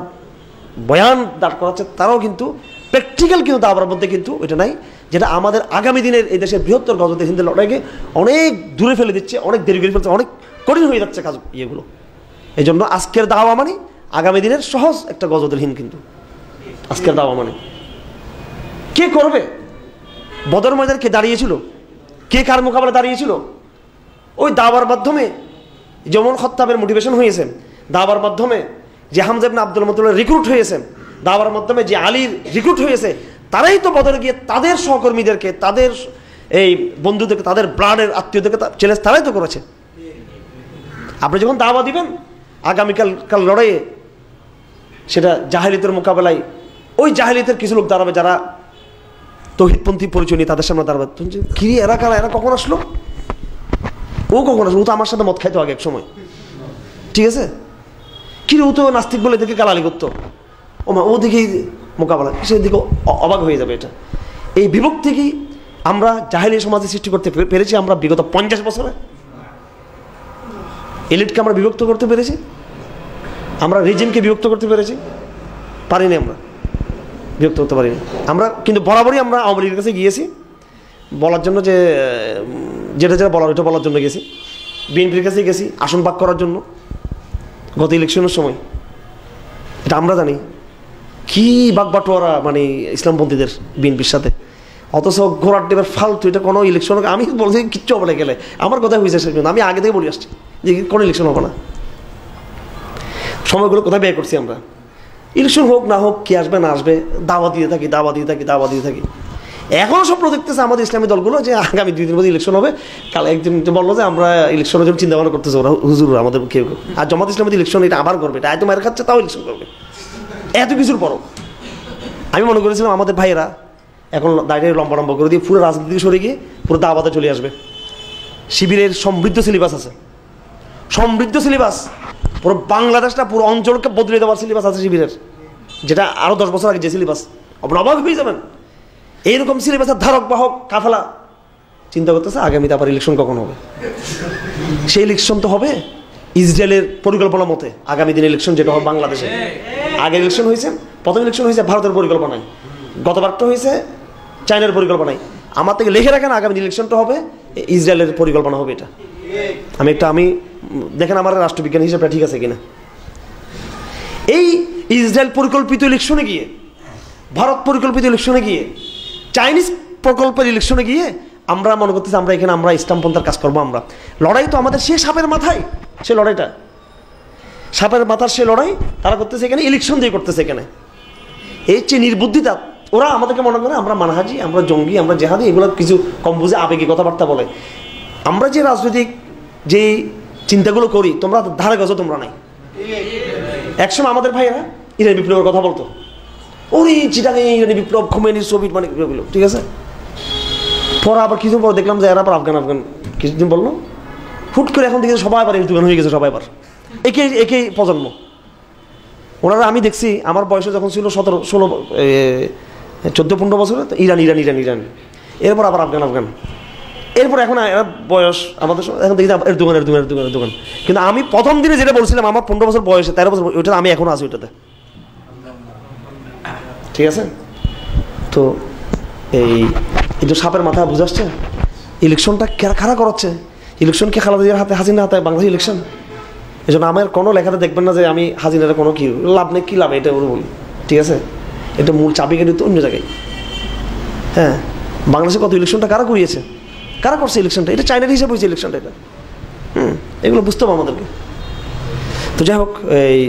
বয়ান দাঁড় করাচ্ছে তারাও কিন্তু প্র্যাকটিক্যাল কিন্তু দাওয়ার মধ্যে কিন্তু এটা নাই, যেটা আমাদের আগামী দিনের এই দেশের বৃহত্তর গজওয়াতে হিন্দের লড়াইকে অনেক দূরে ফেলে দিচ্ছে, অনেক দেরি করে ফেলছে, অনেক কঠিন হয়ে যাচ্ছে কাজ ইয়েগুলো। এই জন্য আজকের দাওয়া মানে আগামী দিনের সহজ একটা গজওয়াতুল হিন্দ। কিন্তু আজকের দাওয়া মানে কে করবে? বদর ময়দানে কে দাঁড়িয়েছিল? কে কার মোকাবেলা দাঁড়িয়েছিল? ওই দাওয়ার মাধ্যমে যেমন খত্তাবের মোটিভেশন হয়েছে, দাওয়ার মাধ্যমে যে হামজা ইবনে আব্দুল মুত্তালিব রিক্রুট হয়েছে, দাওয়ার মাধ্যমে যে আলীর রিক্রুট হয়েছে, তারাই তো বদরে গিয়ে তাদের সহকর্মীদেরকে, তাদের এই বন্ধুদেরকে, তাদের ব্লাডের আত্মীয়দেরকে চ্যালেঞ্জ তারাই তো করেছে। আপনি যখন দাওয়া দিবেন আগামীকাল লড়াইয়ে, সেটা জাহেলিয়াতের মোকাবেলায় ওই জাহেলিয়াতের কিছু লোক দাঁড়াবে যারা তৌহিদপন্থী পরিচয় নিয়ে তাদের সামনে দাঁড়াবে। কি এরা কারা, এরা কখন আসলো, ও কখন আসলো? ও তো আমার সাথে মদ খাইতো আগে এক সময়, ঠিক আছে? কি ও তো নাস্তিক বলে দেখে গালালি করতো, ও মা ও দেখেই মোকাবেলা, সেদিকে অবাক হয়ে যাবে। এটা এই বিভক্তি কি আমরা জাহেলিয়া সমাজে সৃষ্টি করতে পেরেছি? আমরা বিগত 50 বছরে এলিটকে আমরা বিভক্ত করতে পেরেছি? আমরা রিজিমকে বিভক্ত করতে পেরেছি? পারিনি, আমরা বিভক্ত করতে পারিনি। আমরা কিন্তু বরাবরই আমরা আওয়ামী লীগের কাছে গিয়েছি বলার জন্য, যে যেটা বলার ওইটা বলার জন্য গেছি। বিএনপির কাছে গেছি আসন ভাগ করার জন্য গত ইলেকশনের সময়, এটা আমরা জানি। কি বাগবাটোয়ারা মানে ইসলামপন্থীদের বিএনপির সাথে, অথচ ঘোড়ার টেপের ফালতু, এটা কোনো ইলেকশন আমি বলছি কিচ্ছু হবে না গেলে, আমার কথা হয়েছে সেজন্য আমি আগে থেকে বলে আসছি যে কোনো ইলেকশন হবে না। সময়গুলো কোথায় ব্যয় করছি আমরা, ইলেকশন হোক না হোক, কি আসবে না আসবে, দাওয়া দিয়ে থাকি দাওয়া দিয়ে থাকি দাওয়া দিয়ে থাকি। এখনও স্বপ্ন দেখতেছে আমাদের ইসলামী দলগুলো যে আগামী 2 দিনের মধ্যে ইলেকশন হবে। কাল একদিন বললো যে আমরা ইলেকশনের জন্য চিন্তা ভাবনা করতেছি, ওরা হুজুর আমাদের কেউ কেউ, আর জামাত ইসলামের ইলেকশন এটা আবার করবে, এটা এত মায়ের খাচ্ছে তাও ইলেকশন করবে, এত কিছুর পরও। আমি মনে করেছিলাম আমাদের ভাইয়েরা এখন দাঁড়িয়ে লম্বা লম্বা করে দিয়ে পুরো রাজনীতি থেকে সরে গিয়ে পুরো দাওয়াতে চলে আসবে। শিবিরের সমৃদ্ধ সিলেবাস আছে, সমৃদ্ধ সিলেবাস, পুরো বাংলাদেশটা পুরো অঞ্চলকে বদলে দেওয়ার সিলেবাস আছে শিবিরের, যেটা আরও 10 বছর আগে যে সিলেবাস, আপনার অবাক হয়ে যাবেন। এইরকম সিলেবাসের ধারক বাহক কাফেলা চিন্তা করতেছে আগামীতে আবার ইলেকশন কখন হবে। সেই ইলেকশন তো হবে ইসরায়েলের পরিকল্পনা মতে, আগামী দিন ইলেকশন যেটা হবে বাংলাদেশে। আগের ইলেকশন হয়েছে, প্রথম ইলেকশন হয়েছে ভারতের পরিকল্পনায়, গতবারটা হয়েছে চায়নার পরিকল্পনায়। আমার থেকে লিখে রাখেন আগামী ইলেকশনটা হবে ইসরায়েলের পরিকল্পনা হবে। এটা আমি দেখেন আমার রাষ্ট্রবিজ্ঞান হিসেবে ঠিক আছে কিনা। এই ইসরায়েল পরিকল্পিত ইলেকশনে গিয়ে, ভারত পরিকল্পিত ইলেকশনে গিয়ে, চাইনিজ প্রকল্পের ইলেকশনে গিয়ে আমরা মনে করতেছি আমরা এখানে আমরা ইসলামপন্থার কাজ করবো। আমরা লড়াই তো আমাদের সে সাপের মাথায়, সে লড়াইটা সাপের মাথার সে লড়াই তারা করতেছে এখানে, ইলেকশন দিয়ে করতেছে এখানে। এই যে নির্বুদ্ধিতা, ওরা আমাদেরকে মনে করে আমরা মানহাজি, আমরা জঙ্গি, আমরা জেহাদি, এগুলো কিছু কম বুঝে আবেগী কথাবার্তা বলে। আমরা যে রাজনৈতিক যে চিন্তাগুলো করি তোমরা ধারে গেছো তোমরা নাই। একসময় আমাদের ভাইয়েরা ইরানি বিপ্লবের কথা বলতো, ওরে চিটাগাং ইরানি বিপ্লব, খোমেনির সোভিয়েত মানে বিপ্লব, ঠিক আছে। পরে আবার কিছুদিন পর দেখলাম যে এরা আবার আফগান কিছুদিন বললো, হুট করে এখন দেখে সবাই আবার দোকান হয়ে গেছে, সবাই আবার একই প্রজন্ম। ওনারা আমি দেখছি আমার বয়সে যখন ছিল 14-15 বছরে, ইরান, এরপর আবার আফগান, এরপর এখন এরা বয়স আমাদের এখন দেখি এর দোকান। কিন্তু আমি প্রথম দিনে যেটা বলছিলাম আমার 15 বছর বয়সে, 13 বছর, ওইটা আমি এখনো আছি ওইটাতে, ঠিক আছে। তো এই যে সাপের মাথা বুঝে আসছে, ইলেকশনটা কারা করাচ্ছে, ইলেকশন কি খালেদা জিয়ার হাতে, হাসিনার হাতে, বাংলাদেশ ইলেকশন। এই জন্য আমার কোনো লেখাতে দেখবেন না যে আমি হাসিনার কোনো কি লাভ নেই, কী লাভ এটা ওর বলি, ঠিক আছে। এটা মূল চাবি কেটে তো অন্য জায়গায়। হ্যাঁ, বাংলাদেশে কত ইলেকশনটা কারা করিয়েছে, কারা করছে ইলেকশনটা, এটা চাইনার হিসাবে হয়েছে ইলেকশনটা, এটা এগুলো বুঝতে হবে আমাদেরকে। তো যাই হোক, এই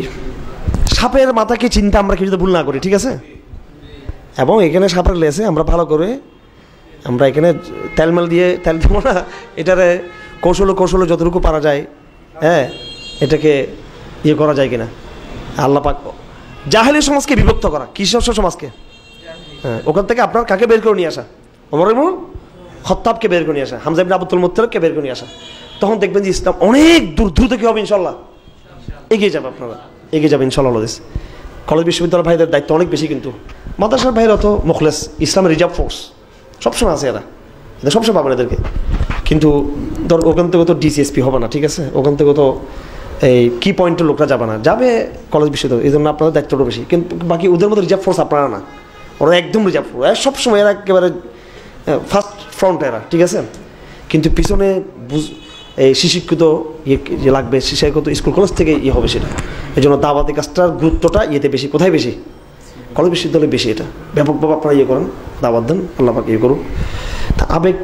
সাপের মাথাকে চিন্তা আমরা কিছু ভুল না করি, ঠিক আছে। এবং এখানে সাপের লেসে আমরা ভালো করে আমরা এখানে তেলমেল দিয়ে, তেল দেবো না, এটারে কৌশলে যতটুকু পারা যায়, হ্যাঁ, এটাকে ইয়ে করা যায় কিনা। আল্লাহ পাক জাহেলি সমাজকে বিভক্ত করা, কিশোর সমাজকে, হ্যাঁ, ওখান থেকে আপনার কাকে বের করে নিয়ে আসা, ওমর ইবনে খাত্তাবকে বের করে নিয়ে আসা, হামজা ইবনে আবদুল মুত্তালিবকে বের করে নিয়ে আসা। তখন দেখবেন যে ইসলাম অনেক দ্রুত কি হবে, ইনশাল্লাহ এগিয়ে যাবে, আপনারা এগিয়ে যাবে ইনশাল্লাহ। কলেজ বিশ্ববিদ্যালয় ভাইদের দায়িত্ব অনেক বেশি, কিন্তু মাদ্রাসার ভাইরা তো মুখলেস, ইসলামের রিজার্ভ ফোর্স সবসময় আছে, এদের সবসময় পাবেন এদেরকে। কিন্তু ধর ওখান থেকে তো ডিসিএসপি হবে না, ঠিক আছে, ওখান থেকে তো এই কি পয়েন্টের লোকরা যাবে না, যাবে কলেজ বিশ্ববিদ্যালয়, এই জন্য আপনাদের দায়িত্বটা বেশি। কিন্তু বাকি ওদের মধ্যে রিজার্ভ ফোর্স আপনারা না, ওরা একদম রিজার্ভ ফোর্স, সবসময় এরা একেবারে ফার্স্ট ফ্রন্ট এরা, ঠিক আছে। কিন্তু পিছনে এই শিক্ষিত যে লাগবে, শিক্ষিত স্কুল কলেজ থেকে ইয়ে হবে সেটা। এই জন্য দাওয়াতি কাজটার গুরুত্বটা ইয়েতে বেশি, কোথায় বেশি, কলেজ বিশ্ববিদ্যালয়ে বেশি। এটা ব্যাপকভাবে আপনারা ইয়ে করেন, দাওয়াত দেন, আল্লাহ পাক ইয়ে করুন। তা আবেগ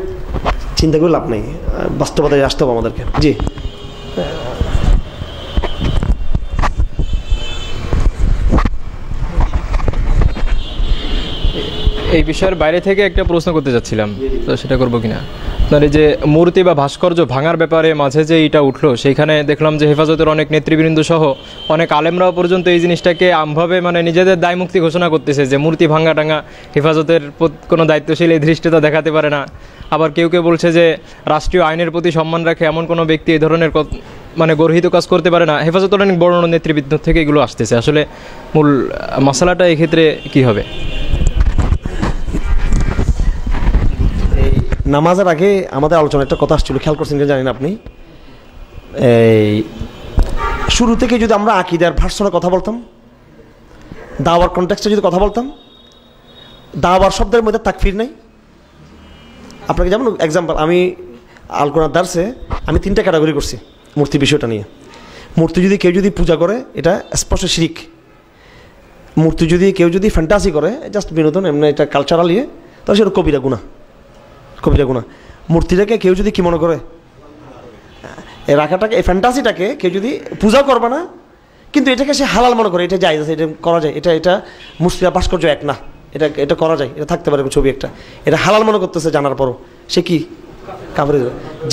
চিন্তা করে লাভ নেই, বাস্তবতায় আসতে হবে আমাদেরকে। জি, এই বিষয়ের বাইরে থেকে একটা প্রশ্ন করতে চাচ্ছিলাম, তো সেটা করবো কিনা। আপনার এই যে মূর্তি বা ভাস্কর্য ভাঙার ব্যাপারে মাঝে যে এটা উঠলো, সেইখানে দেখলাম যে হেফাজতের অনেক নেতৃবৃন্দ সহ অনেক আলেমরাও পর্যন্ত এই জিনিসটাকে আমভাবে মানে নিজেদের দায়মুক্তি ঘোষণা করতেছে যে মূর্তি ভাঙা টাঙা হেফাজতের কোনো দায়িত্বশীল এই ধৃষ্টতা দেখাতে পারে না। আবার কেউ কেউ বলছে যে রাষ্ট্রীয় আইনের প্রতি সম্মান রাখে এমন কোনো ব্যক্তি এই ধরনের মানে গর্হিত কাজ করতে পারে না। হেফাজতের অনেক বড় নেতৃবৃন্দ থেকে এগুলো আসতেছে। আসলে মূল মশলাটা এক্ষেত্রে কী হবে? নামাজের আগে আমাদের আলোচনা একটা কথা আসছিল, খেয়াল করছেন কিনা জানেন আপনি। এই শুরু থেকে যদি আমরা আকীদার ভার্সনে কথা বলতাম, দাওয়ার কনটেক্সটে যদি কথা বলতাম, দাওয়ার শব্দের মধ্যে তাকফির নেই। আপনাকে যেমন এক্সাম্পল, আমি আল কোরআন দার্সে আমি 3টা ক্যাটাগরি করছি মূর্তি বিষয়টা নিয়ে। মূর্তি যদি কেউ যদি পূজা করে, এটা স্পষ্ট শিরিক। মূর্তি যদি কেউ যদি ফ্যান্টাসি করে জাস্ট বিনোদন এমনি এটা কালচারাল ইয়ে, তাহলে সেটা কবিরা গুনাহ, কবিরা গুনাহ। মূর্তিটাকে কেউ যদি কী মনে করে, এই রাখাটাকে, এই ফ্যান্টাসিটাকে কেউ যদি পূজা করবে না, কিন্তু এটাকে সে হালাল মনে করে, এটা যায়, এটা করা যায়, এটা মুসলিম ভাস্কর্য এক না, এটা করা যায়, এটা থাকতে পারে ছবি একটা, এটা হালাল মনে করতেছে জানার পরও, সে কি কাফের।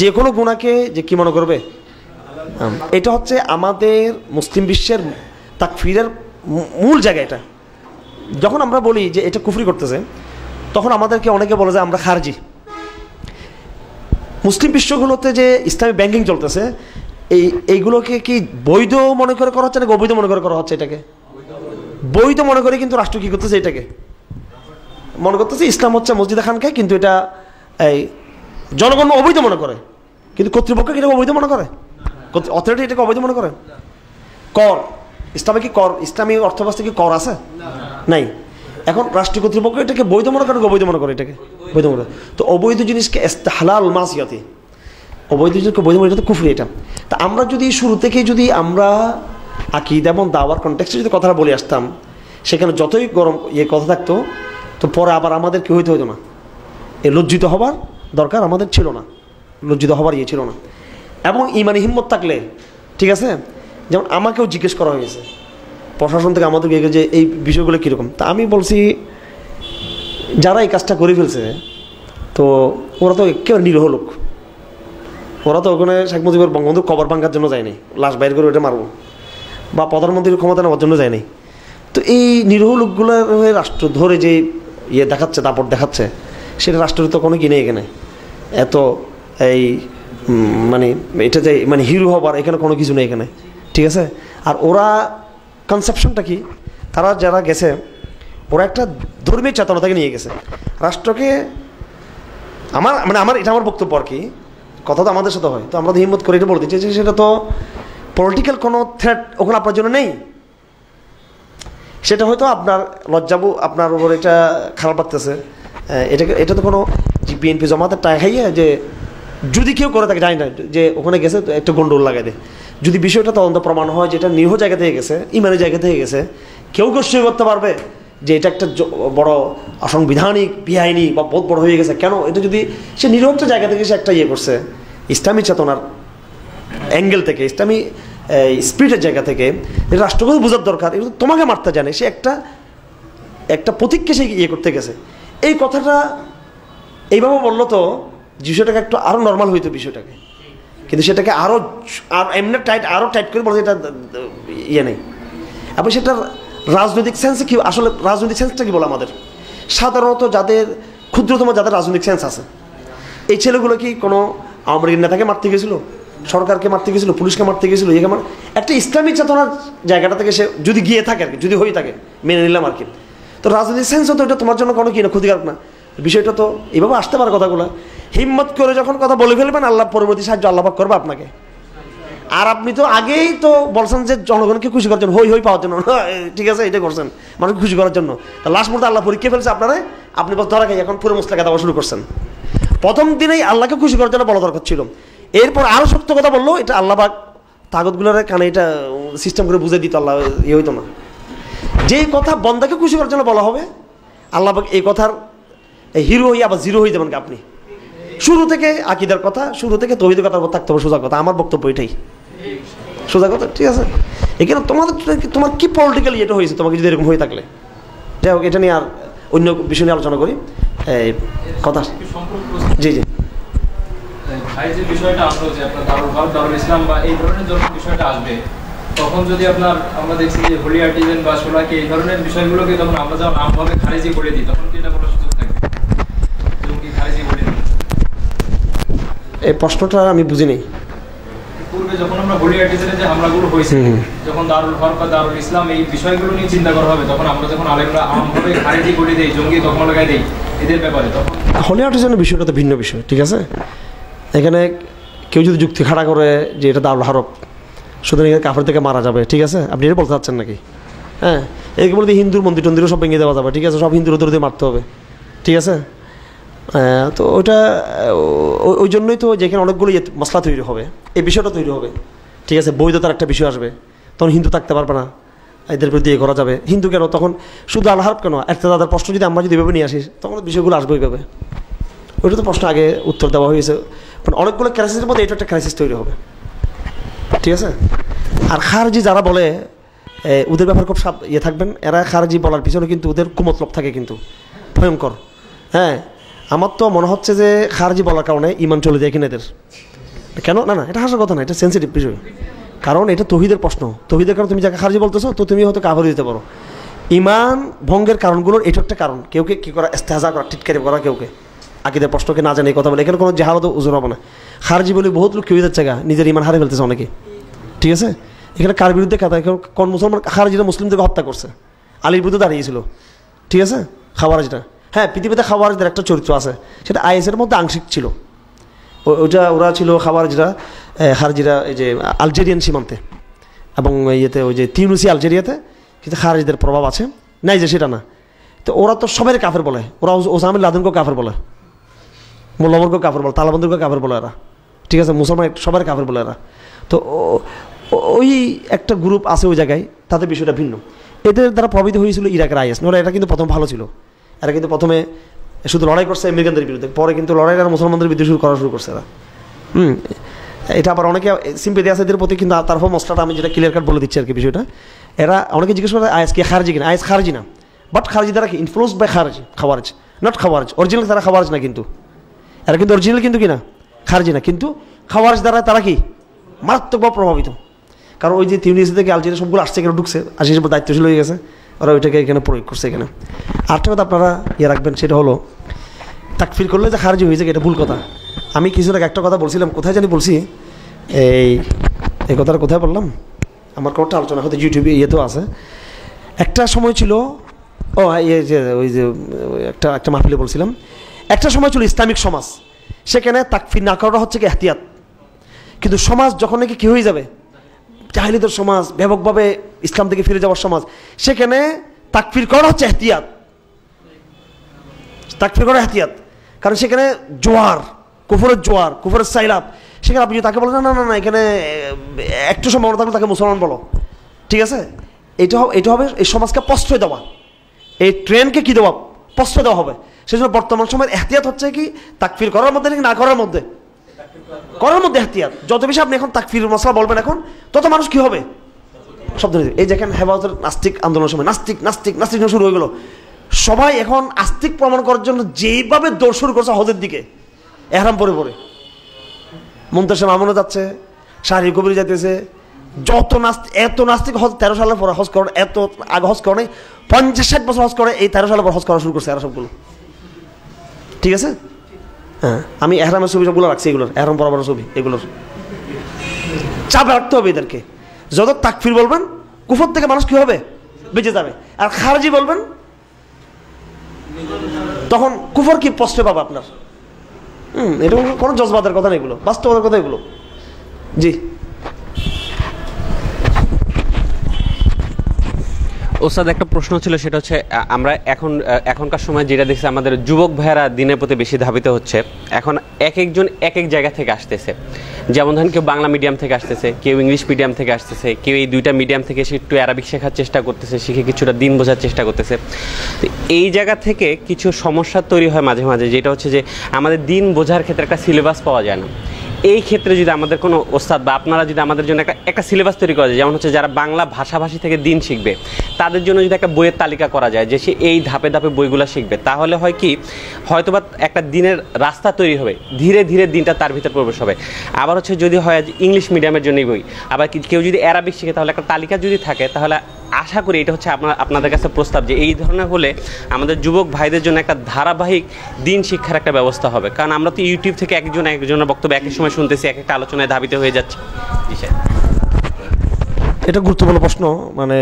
যে কোনো গুনাহকে যে কী মনে করবে, এটা হচ্ছে আমাদের মুসলিম বিশ্বের তাকফিরের মূল জায়গা। এটা যখন আমরা বলি যে এটা কুফরি করতেছে, তখন আমাদেরকে অনেকে বলে যে আমরা খারজি। মুসলিম বিশ্বগুলোতে যে ইসলামী ব্যাংকিং চলতেছে, এইগুলোকে কি বৈধ মনে করে করা হচ্ছে নাকি অবৈধ মনে করে করা হচ্ছে? এটাকে বৈধ মনে করে, কিন্তু রাষ্ট্র কী করতেছে, এটাকে মনে করতেছে ইসলাম হচ্ছে মসজিদে খানকায়, কিন্তু এটা এই জনগণ অবৈধ মনে করে, কিন্তু কর্তৃপক্ষ এটাকে অবৈধ মনে করে, অথরিটি এটাকে অবৈধ মনে করে। কর, ইসলামে কি কর, ইসলামী অর্থব্যবস্থা কি কর আছে? নাই। এখন রাষ্ট্রীয় কর্তৃপক্ষ এটাকে বৈধ মনে করে, অবৈধ মনে করে, এটাকে বৈধ মনে করে। তো অবৈধ জিনিসকে ইস্তেহলাল মাসিয়াতি, অবৈধ জিনিসকে বৈধ মনে, এটা তো কুফরি। এটা তা আমরা যদি শুরু থেকেই যদি আমরা আকীদা এবং দাওয়ার কনটেক্সটে যদি কথাটা বলে আসতাম, সেখানে যতই গরম কথা থাকতো, তো পরে আবার আমাদের কি হইতে হতো না, এ লজ্জিত হবার দরকার আমাদের ছিল না, লজ্জিত হবার ছিল না। এবং ইমানি হিম্মত থাকলে, ঠিক আছে, যেমন আমাকেও জিজ্ঞেস করা হয়েছে প্রশাসন থেকে আমাদের যে এই বিষয়গুলো কীরকম, তা আমি বলছি যারা এই কাজটা করে ফেলছে, তো ওরা তো একেবারে নিরীহ লোক, ওরা তো ওখানে শেখ মুজিবের বঙ্গবন্ধুর কবর ভাঙার জন্য যায়নি, লাশ বাইর করে ওটা মারবো, বা প্রধানমন্ত্রীর ক্ষমতা নেওয়ার জন্য যায়নি। তো এই নিরীহ লোকগুলোর রাষ্ট্র ধরে যে দেখাচ্ছে, দাপট দেখাচ্ছে, সেটা রাষ্ট্রের তো কোনো কিনে এখানে এত এই মানে এটা যে মানে হিরো হবার এখানে কোনো কিছু নেই এখানে, ঠিক আছে। আর ওরা কনসেপশনটা কি, তারা যারা গেছে ওরা একটা ধর্মীয় চেতনাটাকে নিয়ে গেছে রাষ্ট্রকে। আমার এটা আমার বক্তব্য আর কি, কথা তো আমাদের সাথে হয়, তো আমরা তো হিম্মত করে এটা বলতে চাইছি, সেটা তো পলিটিক্যাল কোনো থ্রেট ওখানে আপনার জন্য নেই। সেটা হয়তো আপনার লজ্জাবু, আপনার উপর এটা খারাপ লাগতেছে, এটা তো কোনো বিএনপি জমাতের টাকা খাইয়ে যে যদি কেউ করে থাকে, জানি না যে ওখানে গেছে একটা গন্ডগোল লাগাই দেয়, যদি বিষয়টা তদন্ত প্রমাণ হয় যেটা নিরীহ জায়গা থেকে গেছে, ইমানের জায়গা থেকে গেছে, কেউ নিশ্চয়ই করতে পারবে যে এটা একটা বড় অসাংবিধানিক বেআইনি বা বহুত বড় হয়ে গেছে। কেন এটা যদি সে নিরীহ জায়গা থেকে সে একটা করছে, ইসলামী চেতনার অ্যাঙ্গেল থেকে, ইসলামী স্পিরিটের জায়গা থেকে, রাষ্ট্রকে বোঝার দরকার, এটা তোমাকে মারতে জানে, সে একটা প্রতীককে সে করতে গেছে। এই কথাটা এইভাবে বললো তো বিষয়টাকে একটু আরও নর্মাল হইতো বিষয়টাকে, কিন্তু সেটাকে আরও এমনি আরও টাইট করে বলছে এটা নেই। এবং সেটার রাজনৈতিক সেন্সে কি, আসলে রাজনৈতিক সেন্সটা কি বলে আমাদের সাধারণত যাদের ক্ষুদ্রতম যাদের রাজনৈতিক সেন্স আছে, এই ছেলেগুলো কি কোনো আওয়ামী লীগের নেতাকে মারতে গেছিল, সরকারকে মারতে গেছিলো, পুলিশকে মারতে গেছিলো, একটা ইসলামিক চেতনার জায়গাটা থেকে সে যদি গিয়ে থাকে আর কি, যদি হয়ে থাকে মেনে নিলাম আর কি। তো রাজনৈতিক সেন্সও তো এটা তোমার জন্য কোনো কি না ক্ষতিকারক না, বিষয়টা তো এইভাবে আসতে পারে কথাগুলো। হিম্মত করে যখন কথা বলে ফেলবেন, আল্লাহ পরবর্তী সাহায্য আল্লাহ পাক করবে আপনাকে। আর আপনি তো আগেই তো বলছেন যে জনগণকে খুশি করার জন্য, হই পাওয়ার জন্য, ঠিক আছে, এটা করছেন মানুষকে খুশি করার জন্য। লাস্ট মুহূর্তে আল্লাহ পরীক্ষা ফেলছে আপনারা, আপনি বস ধরা খাই এখন পুরো মুসলাকে দেওয়া শুরু করছেন। প্রথম দিনেই আল্লাহকে খুশি করার জন্য বলা দরকার ছিল, এরপর আরও শক্ত কথা বললো, এটা আল্লাহ পাক তাগতগুলোর কানে এটা সিস্টেম করে বুঝে দিত, আল্লাহ হইতো না। যেই কথা বন্দাকে খুশি করার জন্য বলা হবে, আল্লাহ পাক এই কথার হিরো হয়ে আবার জিরো হয়ে যাবেন আপনি। শুরু থেকে আকীদার কথা, শুরু থেকে তৌহিদের কথার উপর থাকতে হবে সোজা কথা। আমার বক্তব্য এটাই সোজা কথা, ঠিক আছে। এখানে তোমার কি পলিটিক্যাল এটা হয়েছে তোমাকে যদি এরকম হয়ে থাকলে, যাই হোক, এটা নিয়ে আর অন্য বিষয় নিয়ে আলোচনা করি। কথা জি জি ভাই, যে বিষয়টা আসলো যে আপনার দারুল ইসলাম বা এই ধরনের যখন বিষয়টা আসবে, তখন যদি আমরা দেখছি যে হোলি আর্টিজেন বা সোলাকে এই ধরনের বিষয়গুলোকে তখন আমরা যখন আমভাবে খারিজি করে দিই, তখন কি এটা বলার সুযোগ থাকবে? খারিজি করে দিই, এই প্রশ্নটা আমি বুঝিনি। পূর্বে যখন আমরা হোলি আর্টিজেনের যে হামলাগুলো হয়েছে, যখন দারুল হক বা দারুল ইসলাম এই বিষয়গুলো নিয়ে চিন্তা করা হবে, তখন আমরা যখন আলেমরা আমভাবে খারিজি করে দেই, জঙ্গি তখন লাগাই দেই এদের ব্যাপারে, তখন হোলি আর্টিজেনের বিষয়টা তো ভিন্ন বিষয়, ঠিক আছে। এখানে কেউ যদি যুক্তি খাড়া করে যে এটা দারুল হারব, সুতরাং কাফের থেকে মারা যাবে, ঠিক আছে, আপনি এটা বলতে চাচ্ছেন নাকি? হ্যাঁ, একে বলতে হিন্দুর মন্দির টন্দিরও সব ভেঙে দেওয়া যাবে, ঠিক আছে, সব হিন্দুর দিয়ে মারতে হবে, ঠিক আছে। তো ওইটা ওই জন্যই তো যেখানে অনেকগুলো মশলা তৈরি হবে, এই বিষয়টা তৈরি হবে, ঠিক আছে, বৈধতার একটা বিষয় আসবে, তখন হিন্দু থাকতে পারবে না, এদের বিরুদ্ধে করা যাবে, হিন্দু কেন, তখন শুধু আল্লাহ কেন, একটা তাদের প্রশ্ন যদি আমরা যদি এভাবে নিয়ে আসি তখন বিষয়গুলো আসবে ওইভাবে। ওইটা তো প্রশ্ন আগে উত্তর দেওয়া হয়েছে, অনেকগুলো ক্রাইসিসের মধ্যে এটা একটা ক্রাইসিস তৈরি হবে, ঠিক আছে। আর খারজি যারা বলে ওদের ব্যাপারে খুব থাকবেন, এরা খারজি বলার পিছনে কিন্তু ওদের কুমতলব থাকে কিন্তু ভয়ঙ্কর। হ্যাঁ, আমার তো মনে হচ্ছে যে খারজি বলার কারণে ইমান চলে যায় কিনা এদের। কেন না, এটা হাসার কথা না, এটা সেন্সিটিভ বিষয়, কারণ এটা তৌহিদের প্রশ্ন। তৌহিদের কারণ তুমি যাকে খারজি বলতেছো তো তুমি হয়তো কাফের দিতে পারো। ইমান ভঙ্গের কারণগুলোর এটা একটা কারণ, কেউকে কী করা, ইস্তেহজা করা, টিটকারি করা, কেউকে আকিদের প্রশ্নকে না জানে কথা বলে, এখানে কোনো জাহালত ওজন হবে না। খারজি বলে বহুত লোক কেউ যাচ্ছে নিজের ইমান হারিয়ে ফেলতেছে অনেকে, ঠিক আছে। এখানে কার বিরুদ্ধে কথা, কোন মুসলমান খারজিরা মুসলিমদেরকে হত্যা করছে, আলীর বিরুদ্ধে দাঁড়িয়েছিল, ঠিক আছে। খাওয়ারিজটা, হ্যাঁ পৃথিবীতে খাওয়ারিজদের একটা চরিত্র আছে, সেটা আইএসের মধ্যে আংশিক ছিল। ওরা ছিল খাওয়ারিজরা, খারজিরা এই যে আলজেরিয়ান সীমান্তে এবং ইয়েতে ওই যে তিউনিসি আলজেরিয়াতে কিন্তু খারজিদের প্রভাব আছে, নাই যে সেটা না। তো ওরা তো সবাই কাফের বলে, ওরা ওসামা লাদেনকেও কাফের বলে, মোল্লামরকেও কাফের বলে, তালেবানদেরকেও কাফের বলে এরা, ঠিক আছে। মুসলমান সবাই কাফের বলে এরা। তো ওই একটা গ্রুপ আছে ওই জায়গায়, তাদের বিষয়টা ভিন্ন। এদের দ্বারা প্রভাবিত হয়েছিল ইরাকের আইএস। ওরা এটা কিন্তু প্রথম ভালো ছিল, এরা কিন্তু প্রথমে শুধু লড়াই করছে আমেরিকানদের বিরুদ্ধে, পরে কিন্তু লড়াই আর মুসলমানদের বিরুদ্ধে করা শুরু করছে এরা। এটা আবার অনেকে সিম্পেথি আছে এদের প্রতি, কিন্তু তারপর মশলাটা আমি যেটা ক্লিয়ার কাট বলে দিচ্ছি আর কি বিষয়টা। এরা অনেকে জিজ্ঞেস করে আইএস কি খারজি কিনা, আইএস খারজি না, বাট খারজি দ্বারা কি ইনফ্লুয়েন্সড বাই খারজি, খাওয়ারজ নট খাওয়ারজ, অরিজিনাল তারা খাওয়ারজ না, কিন্তু এরা কিন্তু অরিজিনাল কিন্তু কিনা খারজি না, কিন্তু খাওয়ারজ দ্বারা তারা কি মারাত্মকভাবে প্রভাবিত। কারণ ওই যে তিউনিসি থেকে আলজেরিয়া সবগুলো আসছে, এখানে ঢুকছে, আসি সব দায়িত্বশীল হয়ে গেছে, ওরা ওইটাকে এখানে প্রয়োগ করছে এখানে। আরেকটা কথা আপনারা রাখবেন, সেটা হলো তাকফির করলে যে খারজি হয়ে যায় এটা ভুল কথা। আমি কিছু আগে একটা কথা বলছিলাম, কোথায় জানি বলছি, এই কথাটা কোথায় বললাম, আমার কোনটা আলোচনা হয়তো ইউটিউবে ইয়েতেও আছে। একটা সময় ছিল, ওই যে একটা মাহফিলে বলছিলাম, একটা সময় ছিল ইসলামিক সমাজ, সেখানে তাকফির না করাটা হচ্ছে কি এহতিয়াত। কিন্তু সমাজ যখন নাকি কী হয়ে যাবে, জাহিলিদের সমাজ, ব্যাপকভাবে ইসলাম থেকে ফিরে যাওয়ার সমাজ, সেখানে তাকফির করা হচ্ছে এহতিয়াত, তাকফির করা এহতিয়াত। কারণ সেখানে জোয়ার, কুফরের জোয়ার, কুফরের সাইলাব, সেখানে আপনি তাকে বলেন না না না এখানে একটু সম্ভাবনা থাকলে তাকে মুসলমান বলো, ঠিক আছে। এটা হবে এই সমাজকে প্রশ্রয় দেওয়া, এই ট্রেনকে কী দেওয়া, প্রশ্রয় দেওয়া হবে। সেই জন্য বর্তমান সময়ের এহতিয়াত হচ্ছে কি তাকফির করার মধ্যে নাকি না করার মধ্যে, করার মধ্যে এহতিয়াত। যত বেশি আপনি এখন তাকফির মশলা বলবেন এখন, তত মানুষ কি হবে শব্দ। এই দেখেন হেফাজতের নাস্তিক আন্দোলনের সময় নাস্তিক নাস্তিক নাস্তিক শুরু হয়ে গেল, সবাই এখন আস্তিক প্রমাণ করার জন্য যেইভাবে দৌড় শুরু করছে হজের দিকে, এহরাম পরে পরে মুনতাসির মামুনও যাচ্ছে, শাহরি কবির যাইতেছে, যত নাস্তিক, এত নাস্তিক হজ 13 সালের পরে হজ করে, এত আগে হজ করে 50-60 বছর হজ করে, এই 13 সালের পর হজ করা শুরু করছে এরা সবগুলো, ঠিক আছে। হ্যাঁ, আমি এহরামের ছবি সবগুলো রাখছি, এগুলোর এহরাম বরাবর ছবি, এগুলোর চাপ রাখতে হবে এদেরকে। যত তাকফির বলবেন কুফর থেকে মানুষ কি হবে, বেঁচে যাবে। আর খারজি বলবেন তখন কুফর কি প্রশ্রয় পাবে আপনার। এটা কোনো জজবাদের কথা নেই, এগুলো বাস্তবতার কথা এগুলো। জি ওস্তাদ, একটা প্রশ্ন ছিল, সেটা হচ্ছে আমরা এখনকার সময় যেটা দেখছি, আমাদের যুবক ভাইয়েরা দিনের প্রতি বেশি ধাবিত হচ্ছে। এখন এক একজন এক এক জায়গা থেকে আসতেছে, যেমন ধরেন কেউ বাংলা মিডিয়াম থেকে আসতেছে, কেউ ইংলিশ মিডিয়াম থেকে আসতেছে, কেউ এই দুইটা মিডিয়াম থেকে এসে একটু অ্যারাবিক শেখার চেষ্টা করতেছে, শিখে কিছুটা দিন বোঝার চেষ্টা করতেছে। এই জায়গা থেকে কিছু সমস্যা তৈরি হয় মাঝে মাঝে, যেটা হচ্ছে যে আমাদের দিন বোঝার ক্ষেত্রে একটা সিলেবাস পাওয়া যায় না। এই ক্ষেত্রে যদি আমাদের কোনো ওস্তাদ বা আপনারা যদি আমাদের জন্য একটা সিলেবাস তৈরি করা যায়, যেমন হচ্ছে যারা বাংলা ভাষাভাষী থেকে দিন শিখবে তাদের জন্য যদি একটা বইয়ের তালিকা করা যায় যে সে এই ধাপে ধাপে বইগুলো শিখবে, তাহলে হয় কি, হয়তোবা একটা দিনের রাস্তা তৈরি হবে, ধীরে ধীরে দিনটা তার ভিতর প্রবেশ হবে। আবার হচ্ছে যদি হয় ইংলিশ মিডিয়ামের জন্যই বই, আবার কেউ যদি অ্যারাবিক শিখে, তাহলে একটা তালিকা যদি থাকে, তাহলে আশা করি এটা হচ্ছে আপনাদের কাছে প্রস্তাব যে এই ধরনের হলে আমাদের যুবক ভাইদের জন্য একটা ধারাবাহিক দিন শিক্ষার একটা ব্যবস্থা হবে। কারণ আমরা তো ইউটিউব থেকে একজনের বক্তব্য একই সময় শুনতেছি, এক একটা আলোচনায় ধাবিত হয়ে যাচ্ছে। এটা গুরুত্বপূর্ণ প্রশ্ন, মানে